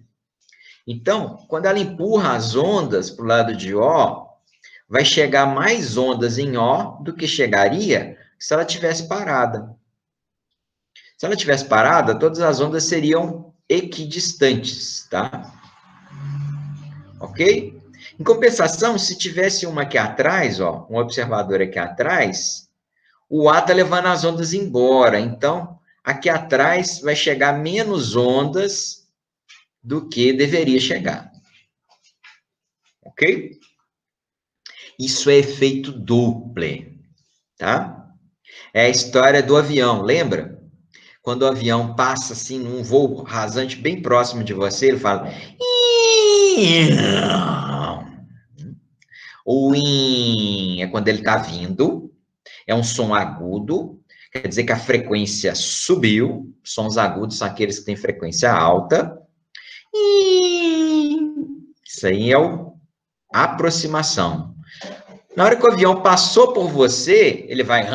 Então, quando ela empurra as ondas para o lado de O, vai chegar mais ondas em O do que chegaria se ela tivesse parada. Se ela tivesse parada, todas as ondas seriam equidistantes, tá? Ok? Em compensação, se tivesse uma aqui atrás, ó, um observador aqui atrás, o A está levando as ondas embora. Então, aqui atrás vai chegar menos ondas do que deveria chegar. Ok? Isso é efeito Doppler, tá? É a história do avião, lembra? Quando o avião passa assim num voo rasante bem próximo de você, ele fala... O in é quando ele está vindo, é um som agudo, quer dizer que a frequência subiu, sons agudos são aqueles que têm frequência alta. Isso aí é a aproximação. Na hora que o avião passou por você, ele vai...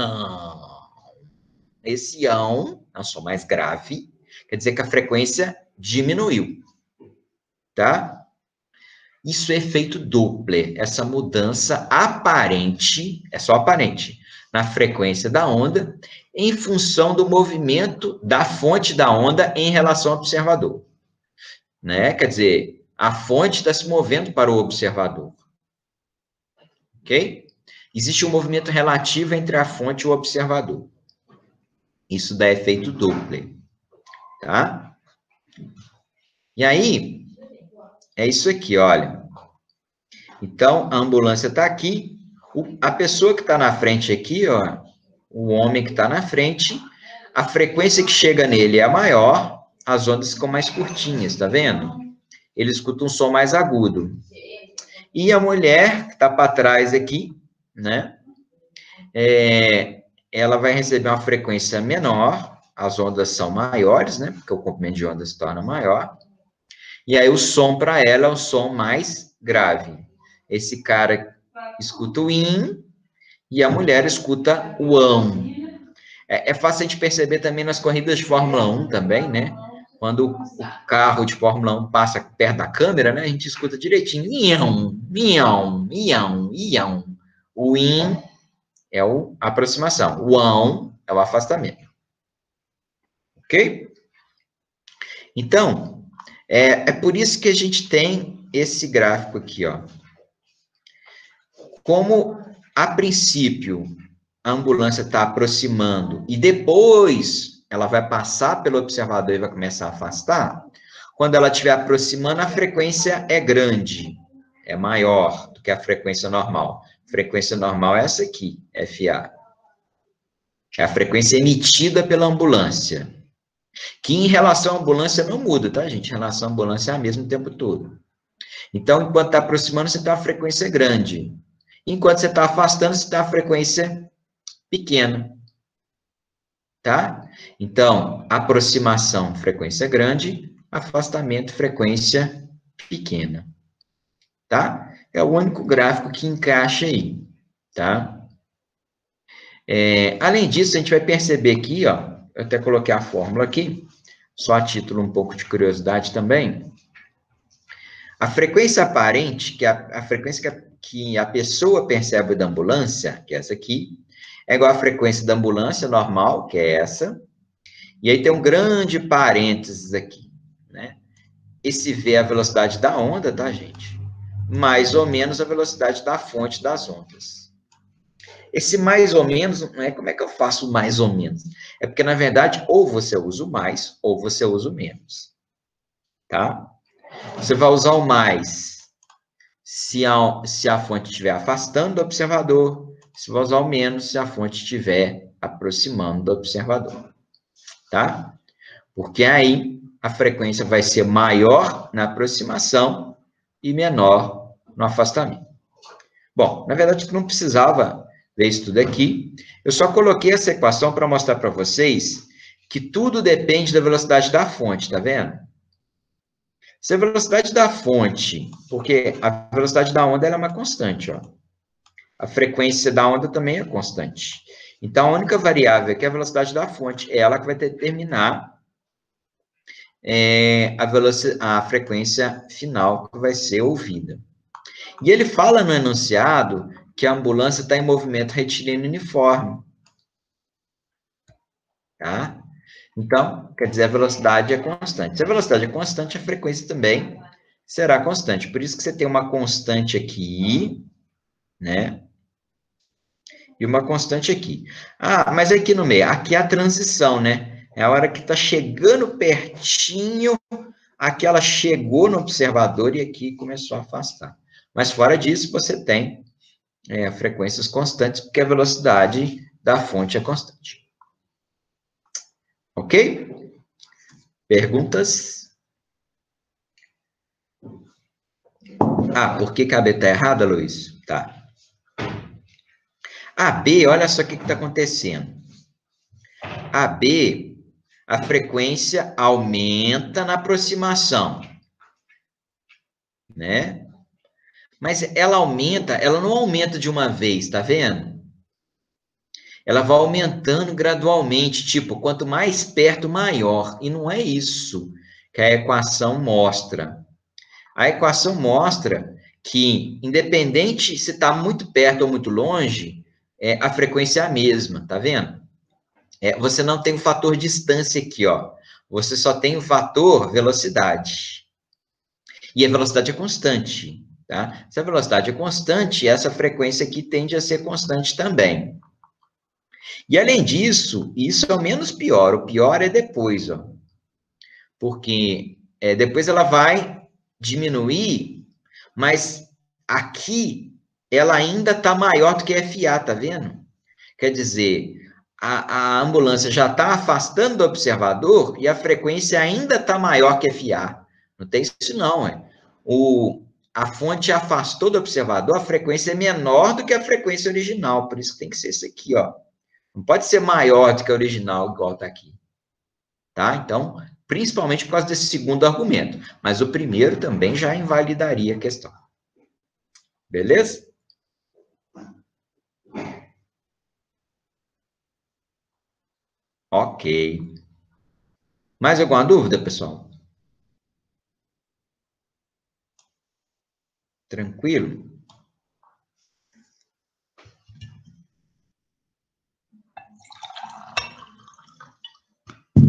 Esse ão, é um som mais grave, quer dizer que a frequência diminuiu, tá? Isso é efeito Doppler, essa mudança aparente, é só aparente, na frequência da onda, em função do movimento da fonte da onda em relação ao observador. Né? Quer dizer, a fonte está se movendo para o observador. Ok? Existe um movimento relativo entre a fonte e o observador. Isso dá efeito Doppler. Tá? E aí, é isso aqui, olha. Então, a ambulância está aqui. A pessoa que está na frente aqui, ó, o homem que está na frente, a frequência que chega nele é a maior, as ondas ficam mais curtinhas, tá vendo? Ele escuta um som mais agudo. E a mulher que está para trás aqui, né? Ela vai receber uma frequência menor, as ondas são maiores, né? Porque o comprimento de onda se torna maior. E aí o som para ela é um som mais grave. Esse cara escuta o in e a mulher escuta o ão. É fácil a gente perceber também nas corridas de Fórmula 1 também, né? Quando o carro de Fórmula 1 passa perto da câmera, né, a gente escuta direitinho. Ião, ião, ião, ião. O in é a aproximação. O ão é o afastamento. Ok? Então, é por isso que a gente tem esse gráfico aqui, ó. Como, a princípio, a ambulância está aproximando e depois ela vai passar pelo observador e vai começar a afastar, quando ela estiver aproximando, a frequência é grande, é maior do que a frequência normal. A frequência normal é essa aqui, FA. É a frequência emitida pela ambulância. Que em relação à ambulância não muda, tá, gente? Em relação à ambulância é a mesma o tempo todo. Então, enquanto está aproximando, você está a frequência grande. Enquanto você está afastando, você está a frequência pequena. Tá? Então, aproximação, frequência grande, afastamento, frequência pequena. Tá? É o único gráfico que encaixa aí. Tá? Além disso, a gente vai perceber aqui, ó, eu até coloquei a fórmula aqui, só a título um pouco de curiosidade também. A frequência aparente, que é a frequência que a pessoa percebe da ambulância, que é essa aqui, é igual à frequência da ambulância normal, que é essa, e aí tem um grande parênteses aqui, né? Esse V é a velocidade da onda, tá, gente? Mais ou menos a velocidade da fonte das ondas. Esse mais ou menos, não é como é que eu faço mais ou menos? É porque, na verdade, ou você usa o mais, ou você usa o menos. Tá? Você vai usar o mais se a fonte estiver afastando do observador, você vai usar o menos se a fonte estiver aproximando do observador. Tá? Porque aí a frequência vai ser maior na aproximação e menor no afastamento. Bom, na verdade, não precisava ver isso tudo aqui. Eu só coloquei essa equação para mostrar para vocês que tudo depende da velocidade da fonte, tá vendo? Se a velocidade da fonte, porque a velocidade da onda é uma constante, ó. A frequência da onda também é constante. Então, a única variável aqui é a velocidade da fonte, é ela que vai determinar a frequência final que vai ser ouvida. E ele fala no enunciado que a ambulância está em movimento retilíneo uniforme. Tá? Então, quer dizer, a velocidade é constante. Se a velocidade é constante, a frequência também será constante. Por isso que você tem uma constante aqui, né? E uma constante aqui. Ah, mas aqui no meio, aqui é a transição, né? É a hora que está chegando pertinho, aqui ela chegou no observador e aqui começou a afastar. Mas fora disso, você tem frequências constantes, porque a velocidade da fonte é constante. Ok? Perguntas? Ah, por que a B está errada, Luiz? Tá. A B, olha só o que está acontecendo. A B, a frequência aumenta na aproximação, né? Mas ela aumenta, ela não aumenta de uma vez, tá vendo? Ela vai aumentando gradualmente, tipo, quanto mais perto, maior. E não é isso que a equação mostra. A equação mostra que, independente se está muito perto ou muito longe, a frequência é a mesma, tá vendo? Você não tem o fator distância aqui, ó. Você só tem o fator velocidade. E a velocidade é constante, tá? Se a velocidade é constante, essa frequência aqui tende a ser constante também. E, além disso, isso é o menos pior. O pior é depois, ó. Porque depois ela vai diminuir, mas aqui ela ainda está maior do que FA, tá vendo? Quer dizer, a ambulância já está afastando do observador e a frequência ainda está maior que FA. Não tem isso não, a fonte afastou do observador, a frequência é menor do que a frequência original, por isso que tem que ser isso aqui, ó. Não pode ser maior do que a original, igual está aqui. Tá? Então, principalmente por causa desse segundo argumento. Mas o primeiro também já invalidaria a questão. Beleza? Ok. Mais alguma dúvida, pessoal? Tranquilo?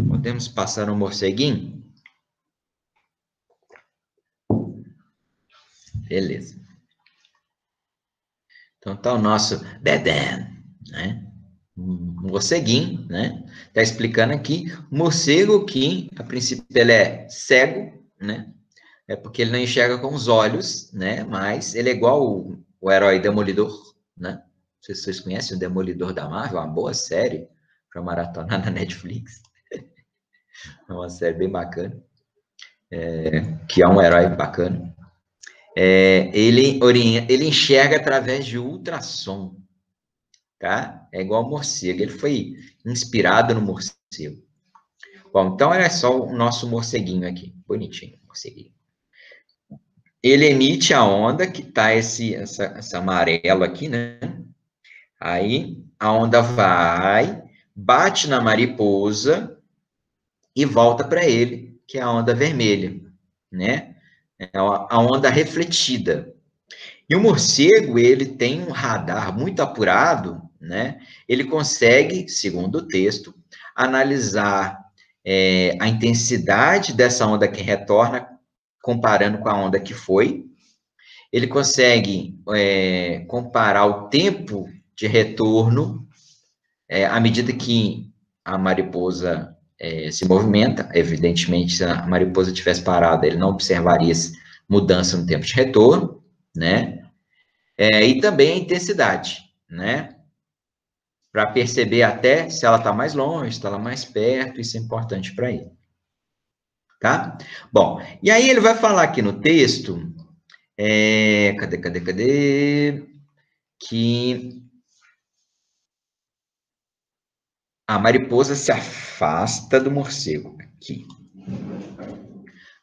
Podemos passar no morceguinho? Beleza. Então, tá o nosso Dedé, né? Um morceguinho, né? Tá explicando aqui, morcego que, a princípio, ele é cego, né? É porque ele não enxerga com os olhos, né? Mas ele é igual o herói Demolidor, né? Não sei se vocês conhecem o Demolidor da Marvel, uma boa série para maratonar na Netflix. É uma série bem bacana, que é um herói bacana. Ele enxerga através de ultrassom, tá? É igual ao morcego, ele foi inspirado no morcego. Bom, então era só o nosso morceguinho aqui, bonitinho, morceguinho. Ele emite a onda, que tá essa amarelo aqui, né? Aí a onda vai, bate na mariposa e volta para ele, que é a onda vermelha, né? É a onda refletida. E o morcego, ele tem um radar muito apurado, né? Ele consegue, segundo o texto, analisar a intensidade dessa onda que retorna, comparando com a onda que foi. Ele consegue comparar o tempo de retorno à medida que a mariposa se movimenta. Evidentemente, se a mariposa tivesse parada, ele não observaria mudança no tempo de retorno, né? E também a intensidade, né? Para perceber até se ela está mais longe, se ela está mais perto, isso é importante para ele. Tá? Bom, e aí ele vai falar aqui no texto, cadê? Que a mariposa se afasta do morcego. Aqui.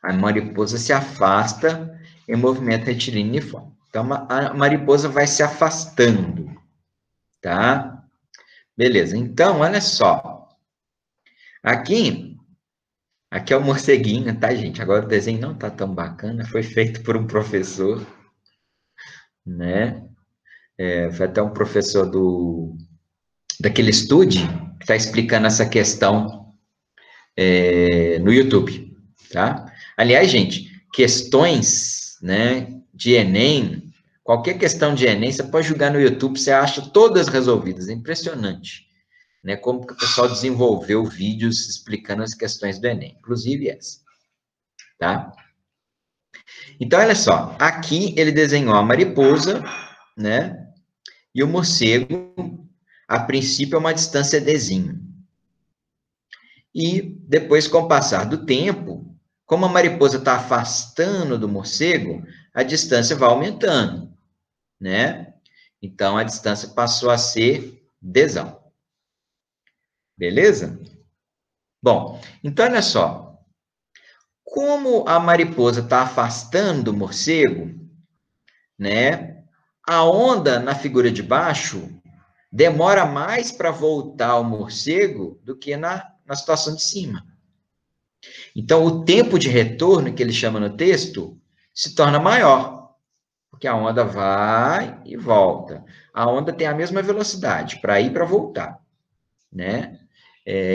A mariposa se afasta em movimento retilíneo uniforme. Então, a mariposa vai se afastando, tá? Beleza, então, olha só. Aqui é o morceguinho, tá, gente? Agora o desenho não tá tão bacana, foi feito por um professor, né? Foi até um professor daquele estúdio que está explicando essa questão no YouTube, tá? Aliás, gente, questões, né, de Enem, qualquer questão de Enem, você pode jogar no YouTube, você acha todas resolvidas, é impressionante, né, como que o pessoal desenvolveu vídeos explicando as questões do Enem, inclusive essa, tá? Então, olha só, aqui ele desenhou a mariposa, né, e o morcego, a princípio, é uma distância Dzinho. E depois, com o passar do tempo, como a mariposa está afastando do morcego, a distância vai aumentando, né? Então, a distância passou a ser Dzão. Beleza? Bom, então, olha só. Como a mariposa está afastando do morcego, né? A onda na figura de baixo demora mais para voltar ao morcego do que na situação de cima. Então, o tempo de retorno, que ele chama no texto, se torna maior, porque a onda vai e volta. A onda tem a mesma velocidade para ir e para voltar, né?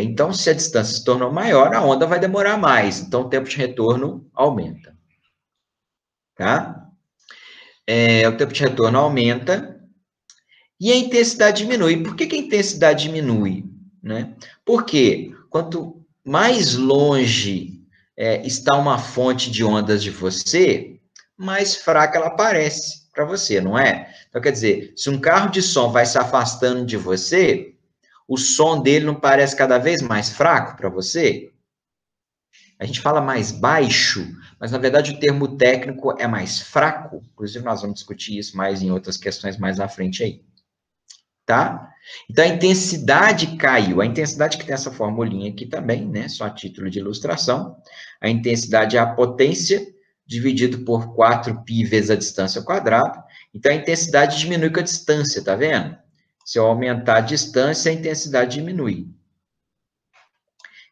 Então, se a distância se tornou maior, a onda vai demorar mais, então o tempo de retorno aumenta, tá? O tempo de retorno aumenta e a intensidade diminui. Por que a intensidade diminui? Né? Porque quanto mais longe está uma fonte de ondas de você, mais fraca ela parece para você, não é? Então, quer dizer, se um carro de som vai se afastando de você, o som dele não parece cada vez mais fraco para você? A gente fala mais baixo, mas na verdade o termo técnico é mais fraco. Inclusive, nós vamos discutir isso mais em outras questões mais à frente aí. Tá? Então, a intensidade caiu. A intensidade que tem essa formulinha aqui também, né? Só a título de ilustração. A intensidade é a potência dividido por 4π vezes a distância ao quadrado. Então, a intensidade diminui com a distância, tá vendo? Se eu aumentar a distância, a intensidade diminui.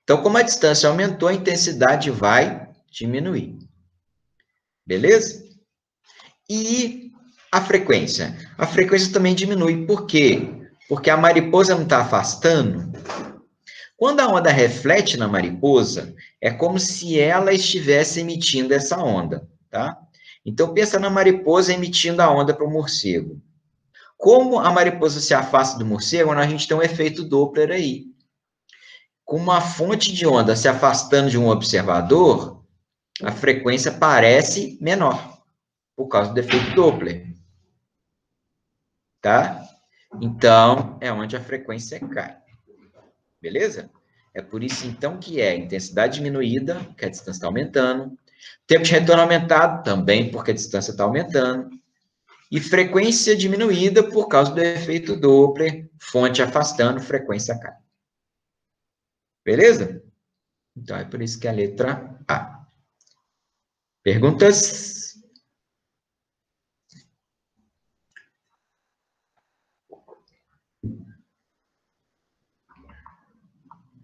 Então, como a distância aumentou, a intensidade vai diminuir. Beleza? E a frequência? A frequência também diminui. Por quê? Porque a mariposa não está afastando. Quando a onda reflete na mariposa, é como se ela estivesse emitindo essa onda, tá? Então, pensa na mariposa emitindo a onda para o morcego. Como a mariposa se afasta do morcego, a gente tem um efeito Doppler aí. Com uma fonte de onda se afastando de um observador, a frequência parece menor, por causa do efeito Doppler. Tá? Então, é onde a frequência cai. Beleza? É por isso, então, que é intensidade diminuída, que a distância está aumentando. Tempo de retorno aumentado, também porque a distância está aumentando. E frequência diminuída por causa do efeito Doppler, fonte afastando, frequência cai. Beleza? Então, é por isso que é a letra A. Perguntas?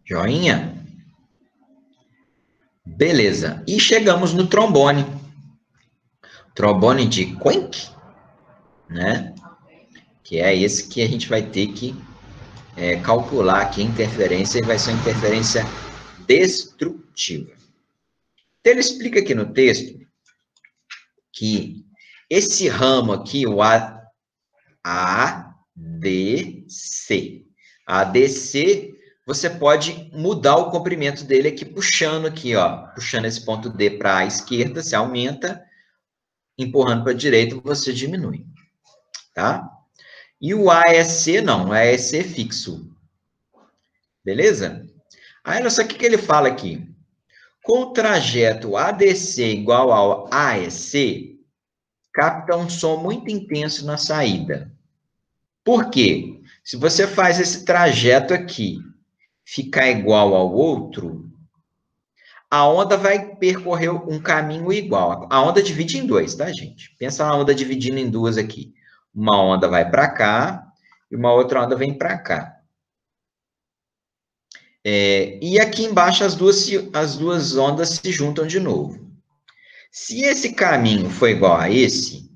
Joinha? Beleza. E chegamos no trombone. Trombone de Quincke, né? Que é esse que a gente vai ter que calcular aqui a interferência, e vai ser uma interferência destrutiva. Então, ele explica aqui no texto que esse ramo aqui, o ADC, você pode mudar o comprimento dele aqui, puxando aqui, ó, puxando esse ponto D para a esquerda, se aumenta, empurrando para a direita, você diminui, tá? E o AEC não, o AEC é fixo, beleza? Aí, olha só o que ele fala aqui. Com o trajeto ADC igual ao AEC, capta um som muito intenso na saída. Por quê? Se você faz esse trajeto aqui ficar igual ao outro, a onda vai percorrer um caminho igual. A onda divide em dois, tá, gente? Pensa na onda dividindo em duas aqui. Uma onda vai para cá e uma outra onda vem para cá. E aqui embaixo as duas ondas se juntam de novo. Se esse caminho for igual a esse,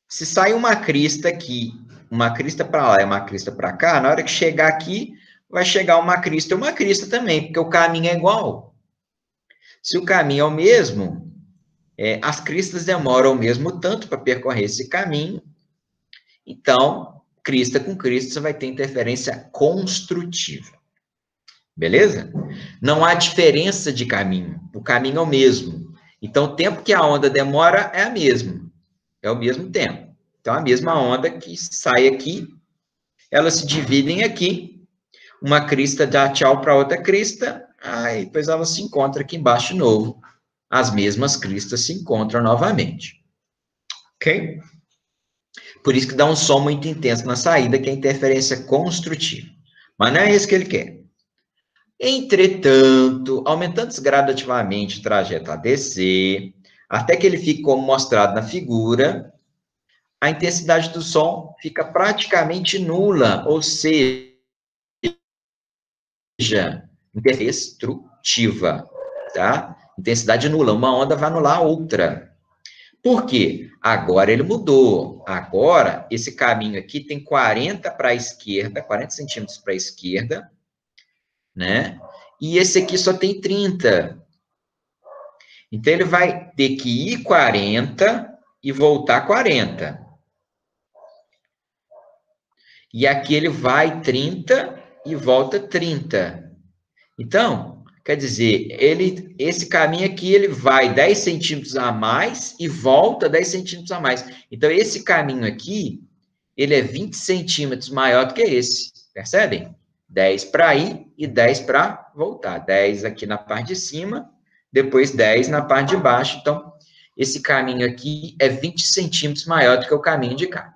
se sair uma crista aqui, uma crista para lá e uma crista para cá, na hora que chegar aqui, vai chegar uma crista e uma crista também, porque o caminho é igual. Se o caminho é o mesmo, as cristas demoram o mesmo tanto para percorrer esse caminho. Então, crista com crista, você vai ter interferência construtiva. Beleza? Não há diferença de caminho. O caminho é o mesmo. Então, o tempo que a onda demora é a mesma. É o mesmo tempo. Então, a mesma onda que sai aqui, elas se dividem aqui. Uma crista dá tchau para outra crista, aí depois elas se encontram aqui embaixo de novo. As mesmas cristas se encontram novamente. Ok? Por isso que dá um som muito intenso na saída, que é a interferência construtiva. Mas não é isso que ele quer. Entretanto, aumentando gradativamente o trajeto ADC, até que ele fique como mostrado na figura, a intensidade do som fica praticamente nula, ou seja, destrutiva, tá? Intensidade nula, uma onda vai anular a outra. Por quê? Agora ele mudou. Agora, esse caminho aqui tem 40 para a esquerda, 40 centímetros para a esquerda, né? E esse aqui só tem 30. Então, ele vai ter que ir 40 e voltar 40. E aqui ele vai 30 e volta 30. Então, quer dizer, esse caminho aqui, ele vai 10 centímetros a mais e volta 10 centímetros a mais. Então, esse caminho aqui, ele é 20 centímetros maior do que esse. Percebem? 10 para ir e 10 para voltar. 10 aqui na parte de cima, depois 10 na parte de baixo. Então, esse caminho aqui é 20 centímetros maior do que o caminho de cá.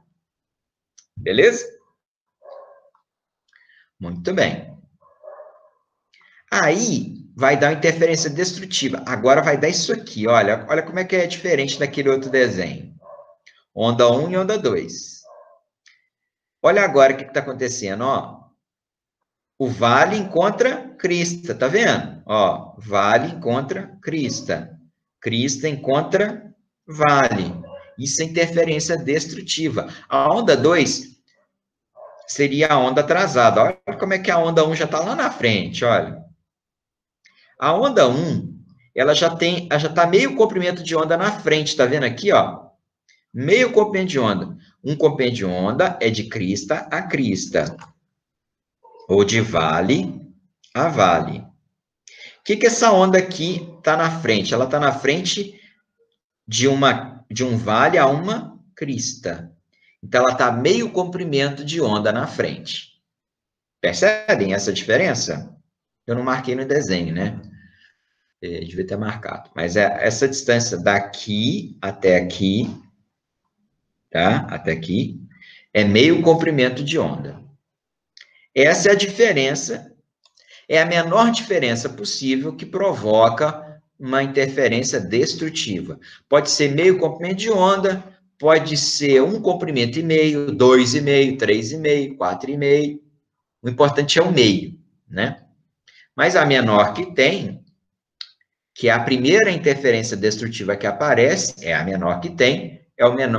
Beleza? Muito bem. Aí, vai dar uma interferência destrutiva. Agora vai dar isso aqui, olha. Olha como é que é diferente daquele outro desenho. Onda 1 e onda 2. Olha agora o que está acontecendo, ó. o vale encontra crista, tá vendo? Ó, vale encontra crista. Crista encontra vale. Isso é interferência destrutiva. A onda 2 seria a onda atrasada. Olha como é que a onda 1 já está lá na frente, olha. A onda 1, ela já está meio comprimento de onda na frente, tá vendo aqui, ó? Meio comprimento de onda. Um comprimento de onda é de crista a crista, ou de vale a vale. O que essa onda aqui está na frente? Ela está na frente de um vale a uma crista. Então, ela está meio comprimento de onda na frente. Percebem essa diferença? Eu não marquei no desenho, né? Devia ter marcado. Mas essa distância daqui até aqui, tá? Até aqui, é meio comprimento de onda. Essa é a diferença, é a menor diferença possível que provoca uma interferência destrutiva. Pode ser meio comprimento de onda, pode ser um comprimento e meio, 2,5, 3,5, 4,5. O importante é o meio, né? Mas a menor que tem, que é a primeira interferência destrutiva que aparece, é a menor que tem,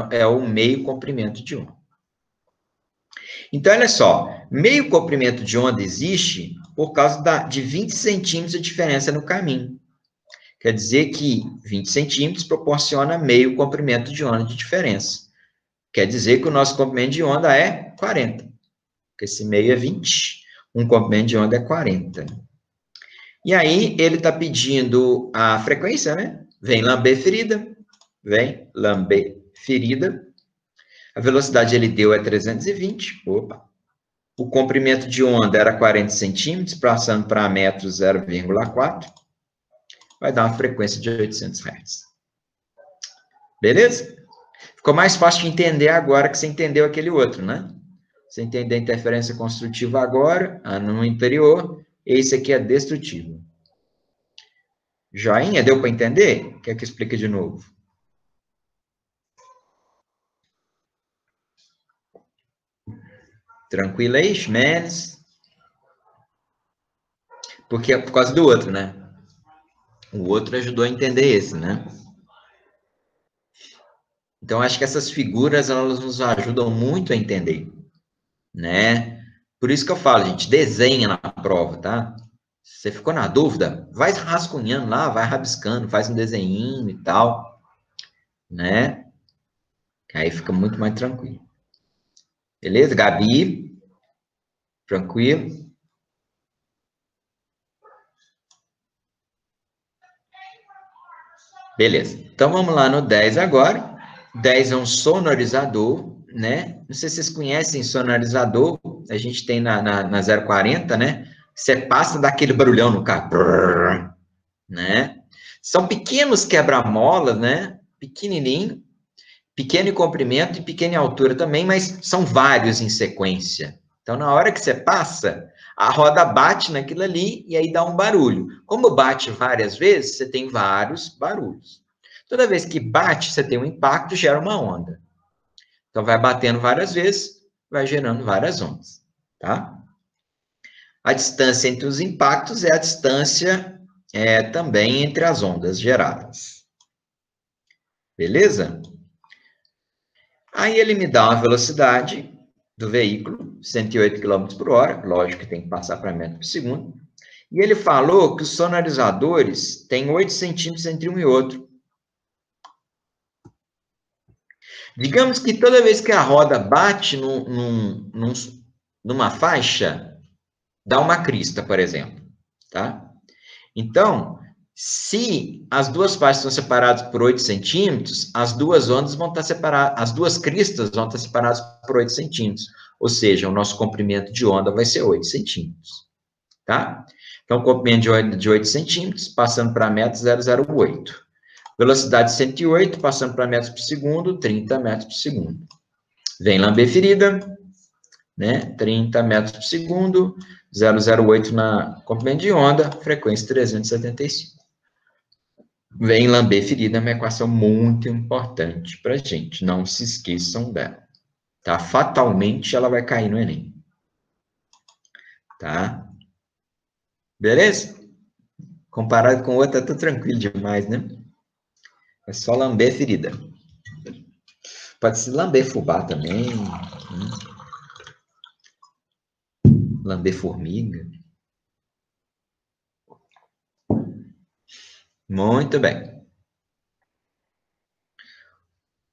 é o meio comprimento de onda. Então, olha só, meio comprimento de onda existe por causa de 20 centímetros de diferença no caminho. Quer dizer que 20 centímetros proporciona meio comprimento de onda de diferença. Quer dizer que o nosso comprimento de onda é 40. Porque esse meio é 20, um comprimento de onda é 40. E aí, ele está pedindo a frequência, né? Vem lamber ferida, vem lamber ferida. A velocidade ele deu é 320, opa. O comprimento de onda era 40 centímetros, passando para metros 0,4. Vai dar uma frequência de 800 Hz. Beleza? Ficou mais fácil de entender agora que você entendeu aquele outro, né? Você entendeu a interferência construtiva agora, no anterior, esse aqui é destrutivo. Joinha? Deu para entender? Quer que eu explique de novo? Tranquilo aí, Schmetz? Porque é por causa do outro, né? O outro ajudou a entender esse, né? Então, acho que essas figuras, elas nos ajudam muito a entender, né? Por isso que eu falo, gente, desenha na prova, tá? Você ficou na dúvida? Vai rascunhando lá, vai rabiscando, faz um desenhinho e tal, né? Aí fica muito mais tranquilo. Beleza, Gabi? Tranquilo? Beleza. Então, vamos lá no 10 agora. 10 é um sonorizador, né? Não sei se vocês conhecem sonorizador. A gente tem na 040, né? Você passa daquele barulhão no carro, né? São pequenos quebra-molas, né? Pequenininho, pequeno em comprimento e pequeno em altura também, mas são vários em sequência. Então, na hora que você passa, a roda bate naquilo ali e aí dá um barulho. Como bate várias vezes, você tem vários barulhos. Toda vez que bate, você tem um impacto, gera uma onda. Então, vai batendo várias vezes, vai gerando várias ondas, tá? A distância entre os impactos é a distância também entre as ondas geradas. Beleza? Aí ele me dá uma velocidade do veículo, 108 km por hora, lógico que tem que passar para metro por segundo, e ele falou que os sonorizadores têm 8 centímetros entre um e outro. Digamos que toda vez que a roda bate numa faixa, dá uma crista, por exemplo, tá? Então, se as duas faixas estão separadas por 8 centímetros, as duas ondas vão estar separadas, as duas cristas vão estar separadas por 8 centímetros. Ou seja, o nosso comprimento de onda vai ser 8 centímetros. Tá? Então, comprimento de 8 centímetros, passando para metros 0,08. Velocidade 108, passando para metros por segundo, 30 metros por segundo. Vem lamber ferida, né? 30 metros por segundo, 0,08 na comprimento de onda, frequência 375. Vem lamber ferida, é uma equação muito importante para a gente, não se esqueçam dela. Tá? Fatalmente ela vai cair no Enem. Tá? Beleza? Comparado com outra, tá tranquilo demais, né? É só lamber ferida. Pode se lamber fubá também. Lamber formiga. Muito bem.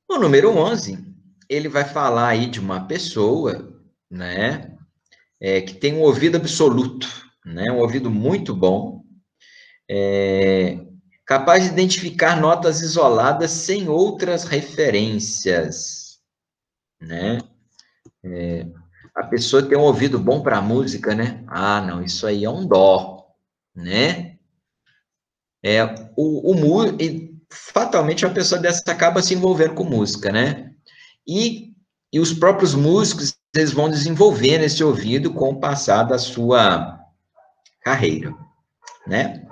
O número 11, ele vai falar aí de uma pessoa, né, que tem um ouvido absoluto, né, um ouvido muito bom, capaz de identificar notas isoladas sem outras referências, né? A pessoa tem um ouvido bom para música, né? Ah, não, isso aí é um dó, né? E fatalmente uma pessoa dessa acaba se envolvendo com música, né? E os próprios músicos, eles vão desenvolvendo esse ouvido com o passar da sua carreira, né?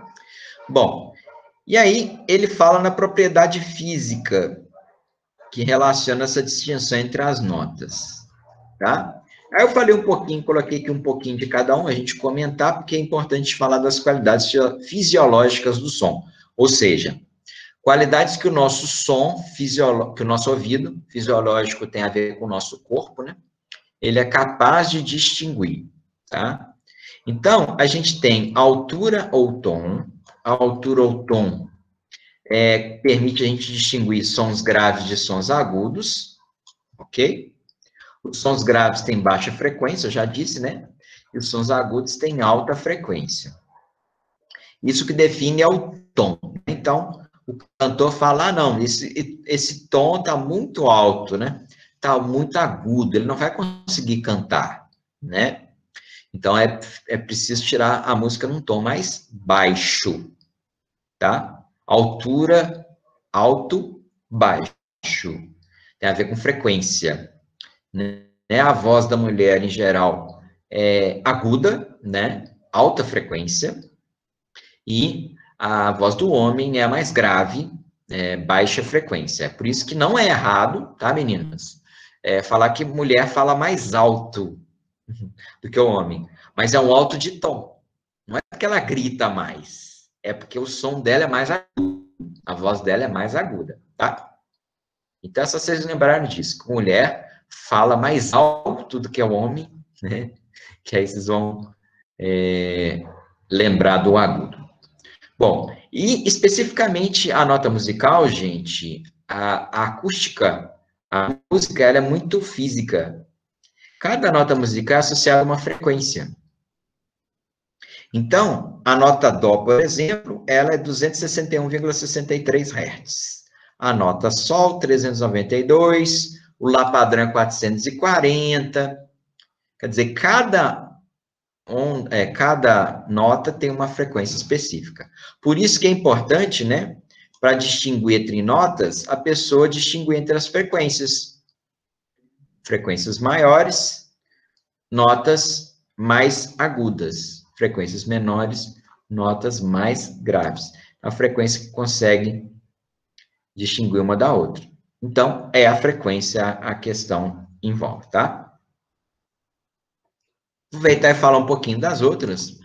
Bom, e aí ele fala na propriedade física que relaciona essa distinção entre as notas, tá? Aí eu falei um pouquinho, coloquei aqui um pouquinho de cada um, a gente comentar, porque é importante falar das qualidades fisiológicas do som, ou seja, qualidades que o nosso som, que o nosso ouvido fisiológico tem a ver com o nosso corpo, né? Ele é capaz de distinguir, tá? Então, a gente tem altura ou tom. A altura ou tom permite a gente distinguir sons graves de sons agudos, ok? Os sons graves têm baixa frequência, eu já disse, né? E os sons agudos têm alta frequência. Isso que define é o tom. Então, o cantor fala, ah, não, esse tom está muito alto, né? Está muito agudo, ele não vai conseguir cantar, né? Então, é preciso tirar a música num tom mais baixo, tá? Altura, alto, baixo. Tem a ver com frequência, né? A voz da mulher, em geral, é aguda, né? Alta frequência. E a voz do homem é a mais grave, baixa frequência. É por isso que não é errado, tá, meninas? Falar que mulher fala mais alto do que o homem. Mas é um alto de tom. Não é porque ela grita mais. É porque o som dela é mais agudo. A voz dela é mais aguda, tá? Então, é só vocês lembrarem disso. Que mulher fala mais alto do que o homem, né? Que aí vocês vão lembrar do agudo. Bom, e especificamente a nota musical, gente, a acústica, a música, ela é muito física. Cada nota musical é associada a uma frequência. Então, a nota Dó, por exemplo, ela é 261,63 Hz. A nota Sol, 392, o Lá padrão, 440. Quer dizer, cada nota tem uma frequência específica. Por isso que é importante, né, para distinguir entre notas, a pessoa distinguir entre as frequências. Frequências maiores, notas mais agudas. Frequências menores, notas mais graves. A frequência que consegue distinguir uma da outra. Então, é a frequência a questão envolve, tá? Aproveitar e falar um pouquinho das outras.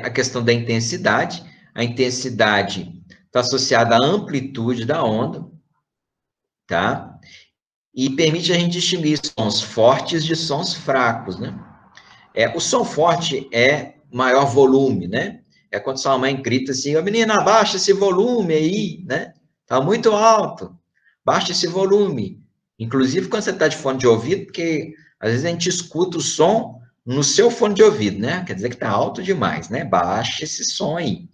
A questão da intensidade. A intensidade está associada à amplitude da onda, tá? E permite a gente distinguir sons fortes de sons fracos, né? O som forte é maior volume, né? É quando sua mãe grita assim, ô menina, abaixa esse volume aí, né? Tá muito alto, baixa esse volume. Inclusive quando você está de fone de ouvido, porque às vezes a gente escuta o som no seu fone de ouvido, né? Quer dizer que tá alto demais, né? Baixa esse som aí.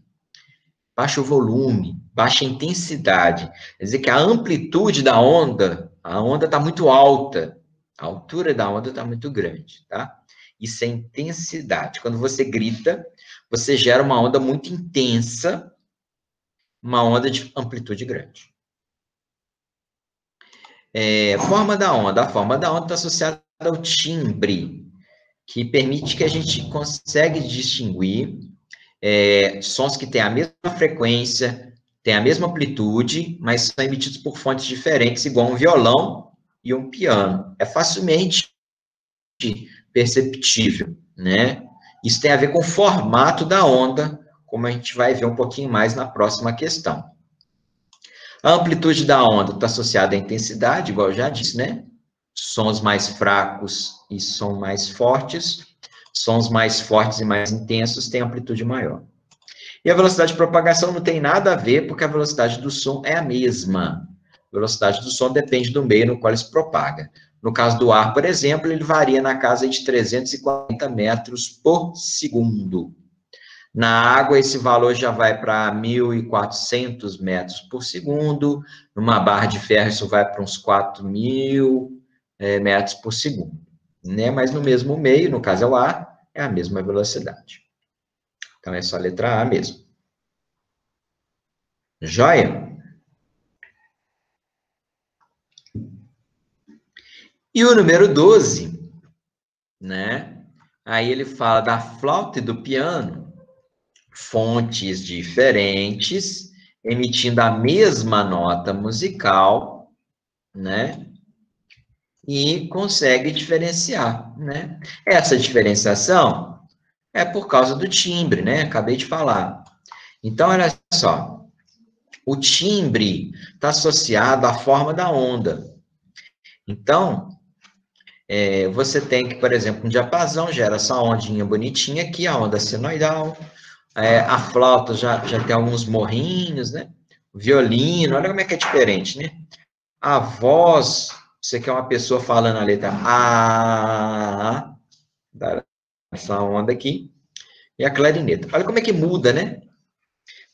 Baixa o volume, baixa a intensidade. Quer dizer que a amplitude da onda, a onda está muito alta, a altura da onda está muito grande, tá? Isso é intensidade. Quando você grita, você gera uma onda muito intensa, uma onda de amplitude grande. Forma da onda. A forma da onda está associada ao timbre, que permite que a gente consiga distinguir sons que têm a mesma frequência, têm a mesma amplitude, mas são emitidos por fontes diferentes, igual um violão e um piano. É facilmente perceptível, né? Isso tem a ver com o formato da onda, como a gente vai ver um pouquinho mais na próxima questão. A amplitude da onda está associada à intensidade, igual eu já disse, né? Sons mais fracos e sons mais fortes. Sons mais fortes e mais intensos têm amplitude maior. E a velocidade de propagação não tem nada a ver, porque a velocidade do som é a mesma. A velocidade do som depende do meio no qual ele se propaga. No caso do ar, por exemplo, ele varia na casa de 340 metros por segundo. Na água, esse valor já vai para 1.400 metros por segundo. Numa barra de ferro, isso vai para uns 4.000 metros por segundo. Né? Mas no mesmo meio, no caso é o ar, é a mesma velocidade. Então, é só a letra A mesmo. Joia? E o número 12, né? Aí ele fala da flauta e do piano, fontes diferentes, emitindo a mesma nota musical, né? E consegue diferenciar, né? Essa diferenciação é por causa do timbre, né? Acabei de falar. Então, olha só, o timbre está associado à forma da onda. Então, você tem que, por exemplo, um diapasão gera essa ondinha bonitinha aqui, a onda senoidal. A flauta já tem alguns morrinhos, né? O violino, olha como é que é diferente, né? A voz, você quer uma pessoa falando a letra A, dá essa onda aqui. E a clarineta. Olha como é que muda, né?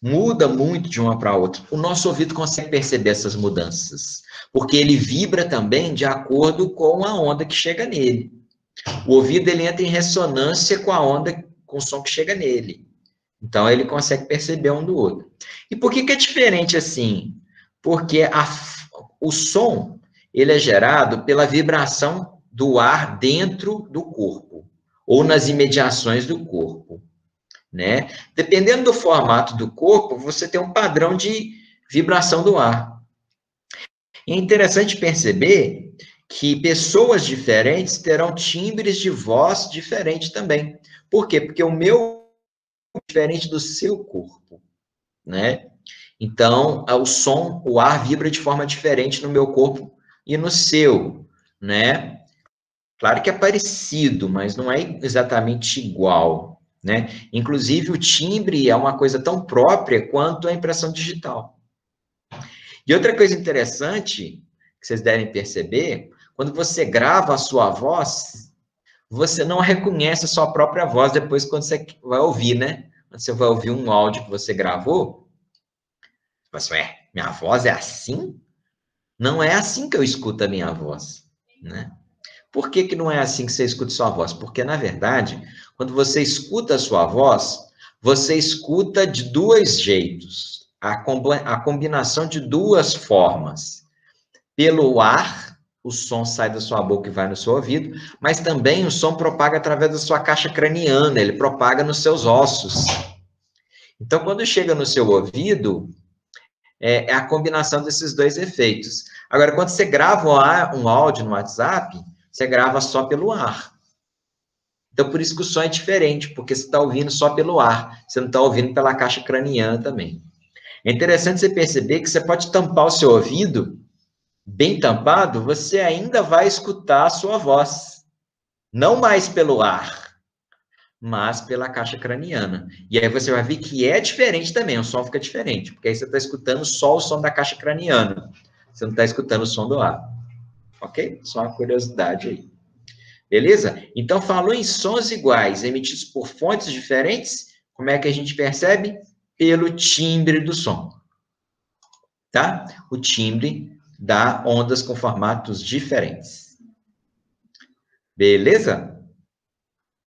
Muda muito de uma para outra. O nosso ouvido consegue perceber essas mudanças, porque ele vibra também de acordo com a onda que chega nele. O ouvido ele entra em ressonância com a onda, com o som que chega nele. Então ele consegue perceber um do outro. E por que é diferente assim? Porque o som ele é gerado pela vibração do ar dentro do corpo ou nas imediações do corpo. Né? Dependendo do formato do corpo, você tem um padrão de vibração do ar. E é interessante perceber que pessoas diferentes terão timbres de voz diferentes também. Por quê? Porque o meu é diferente do seu corpo, né? Então, o som, o ar vibra de forma diferente no meu corpo e no seu, né? Claro que é parecido, mas não é exatamente igual, né? Inclusive, o timbre é uma coisa tão própria quanto a impressão digital. E outra coisa interessante que vocês devem perceber, quando você grava a sua voz, você não reconhece a sua própria voz depois quando você vai ouvir, né? Quando você vai ouvir um áudio que você gravou, você vai, minha voz é assim? Não é assim que eu escuto a minha voz, né? Por que não é assim que você escuta sua voz? Porque, na verdade, quando você escuta a sua voz, você escuta de dois jeitos. A combinação de duas formas. Pelo ar, o som sai da sua boca e vai no seu ouvido, mas também o som propaga através da sua caixa craniana, ele propaga nos seus ossos. Então, quando chega no seu ouvido, é a combinação desses dois efeitos. Agora, quando você grava um áudio no WhatsApp, você grava só pelo ar. Então, por isso que o som é diferente, porque você está ouvindo só pelo ar, você não está ouvindo pela caixa craniana também. É interessante você perceber que você pode tampar o seu ouvido, bem tampado, você ainda vai escutar a sua voz. Não mais pelo ar, mas pela caixa craniana. E aí você vai ver que é diferente também, o som fica diferente, porque aí você está escutando só o som da caixa craniana, você não está escutando o som do ar. Ok? Só uma curiosidade aí. Beleza? Então, falou em sons iguais, emitidos por fontes diferentes, como é que a gente percebe? Pelo timbre do som. Tá? O timbre dá ondas com formatos diferentes. Beleza?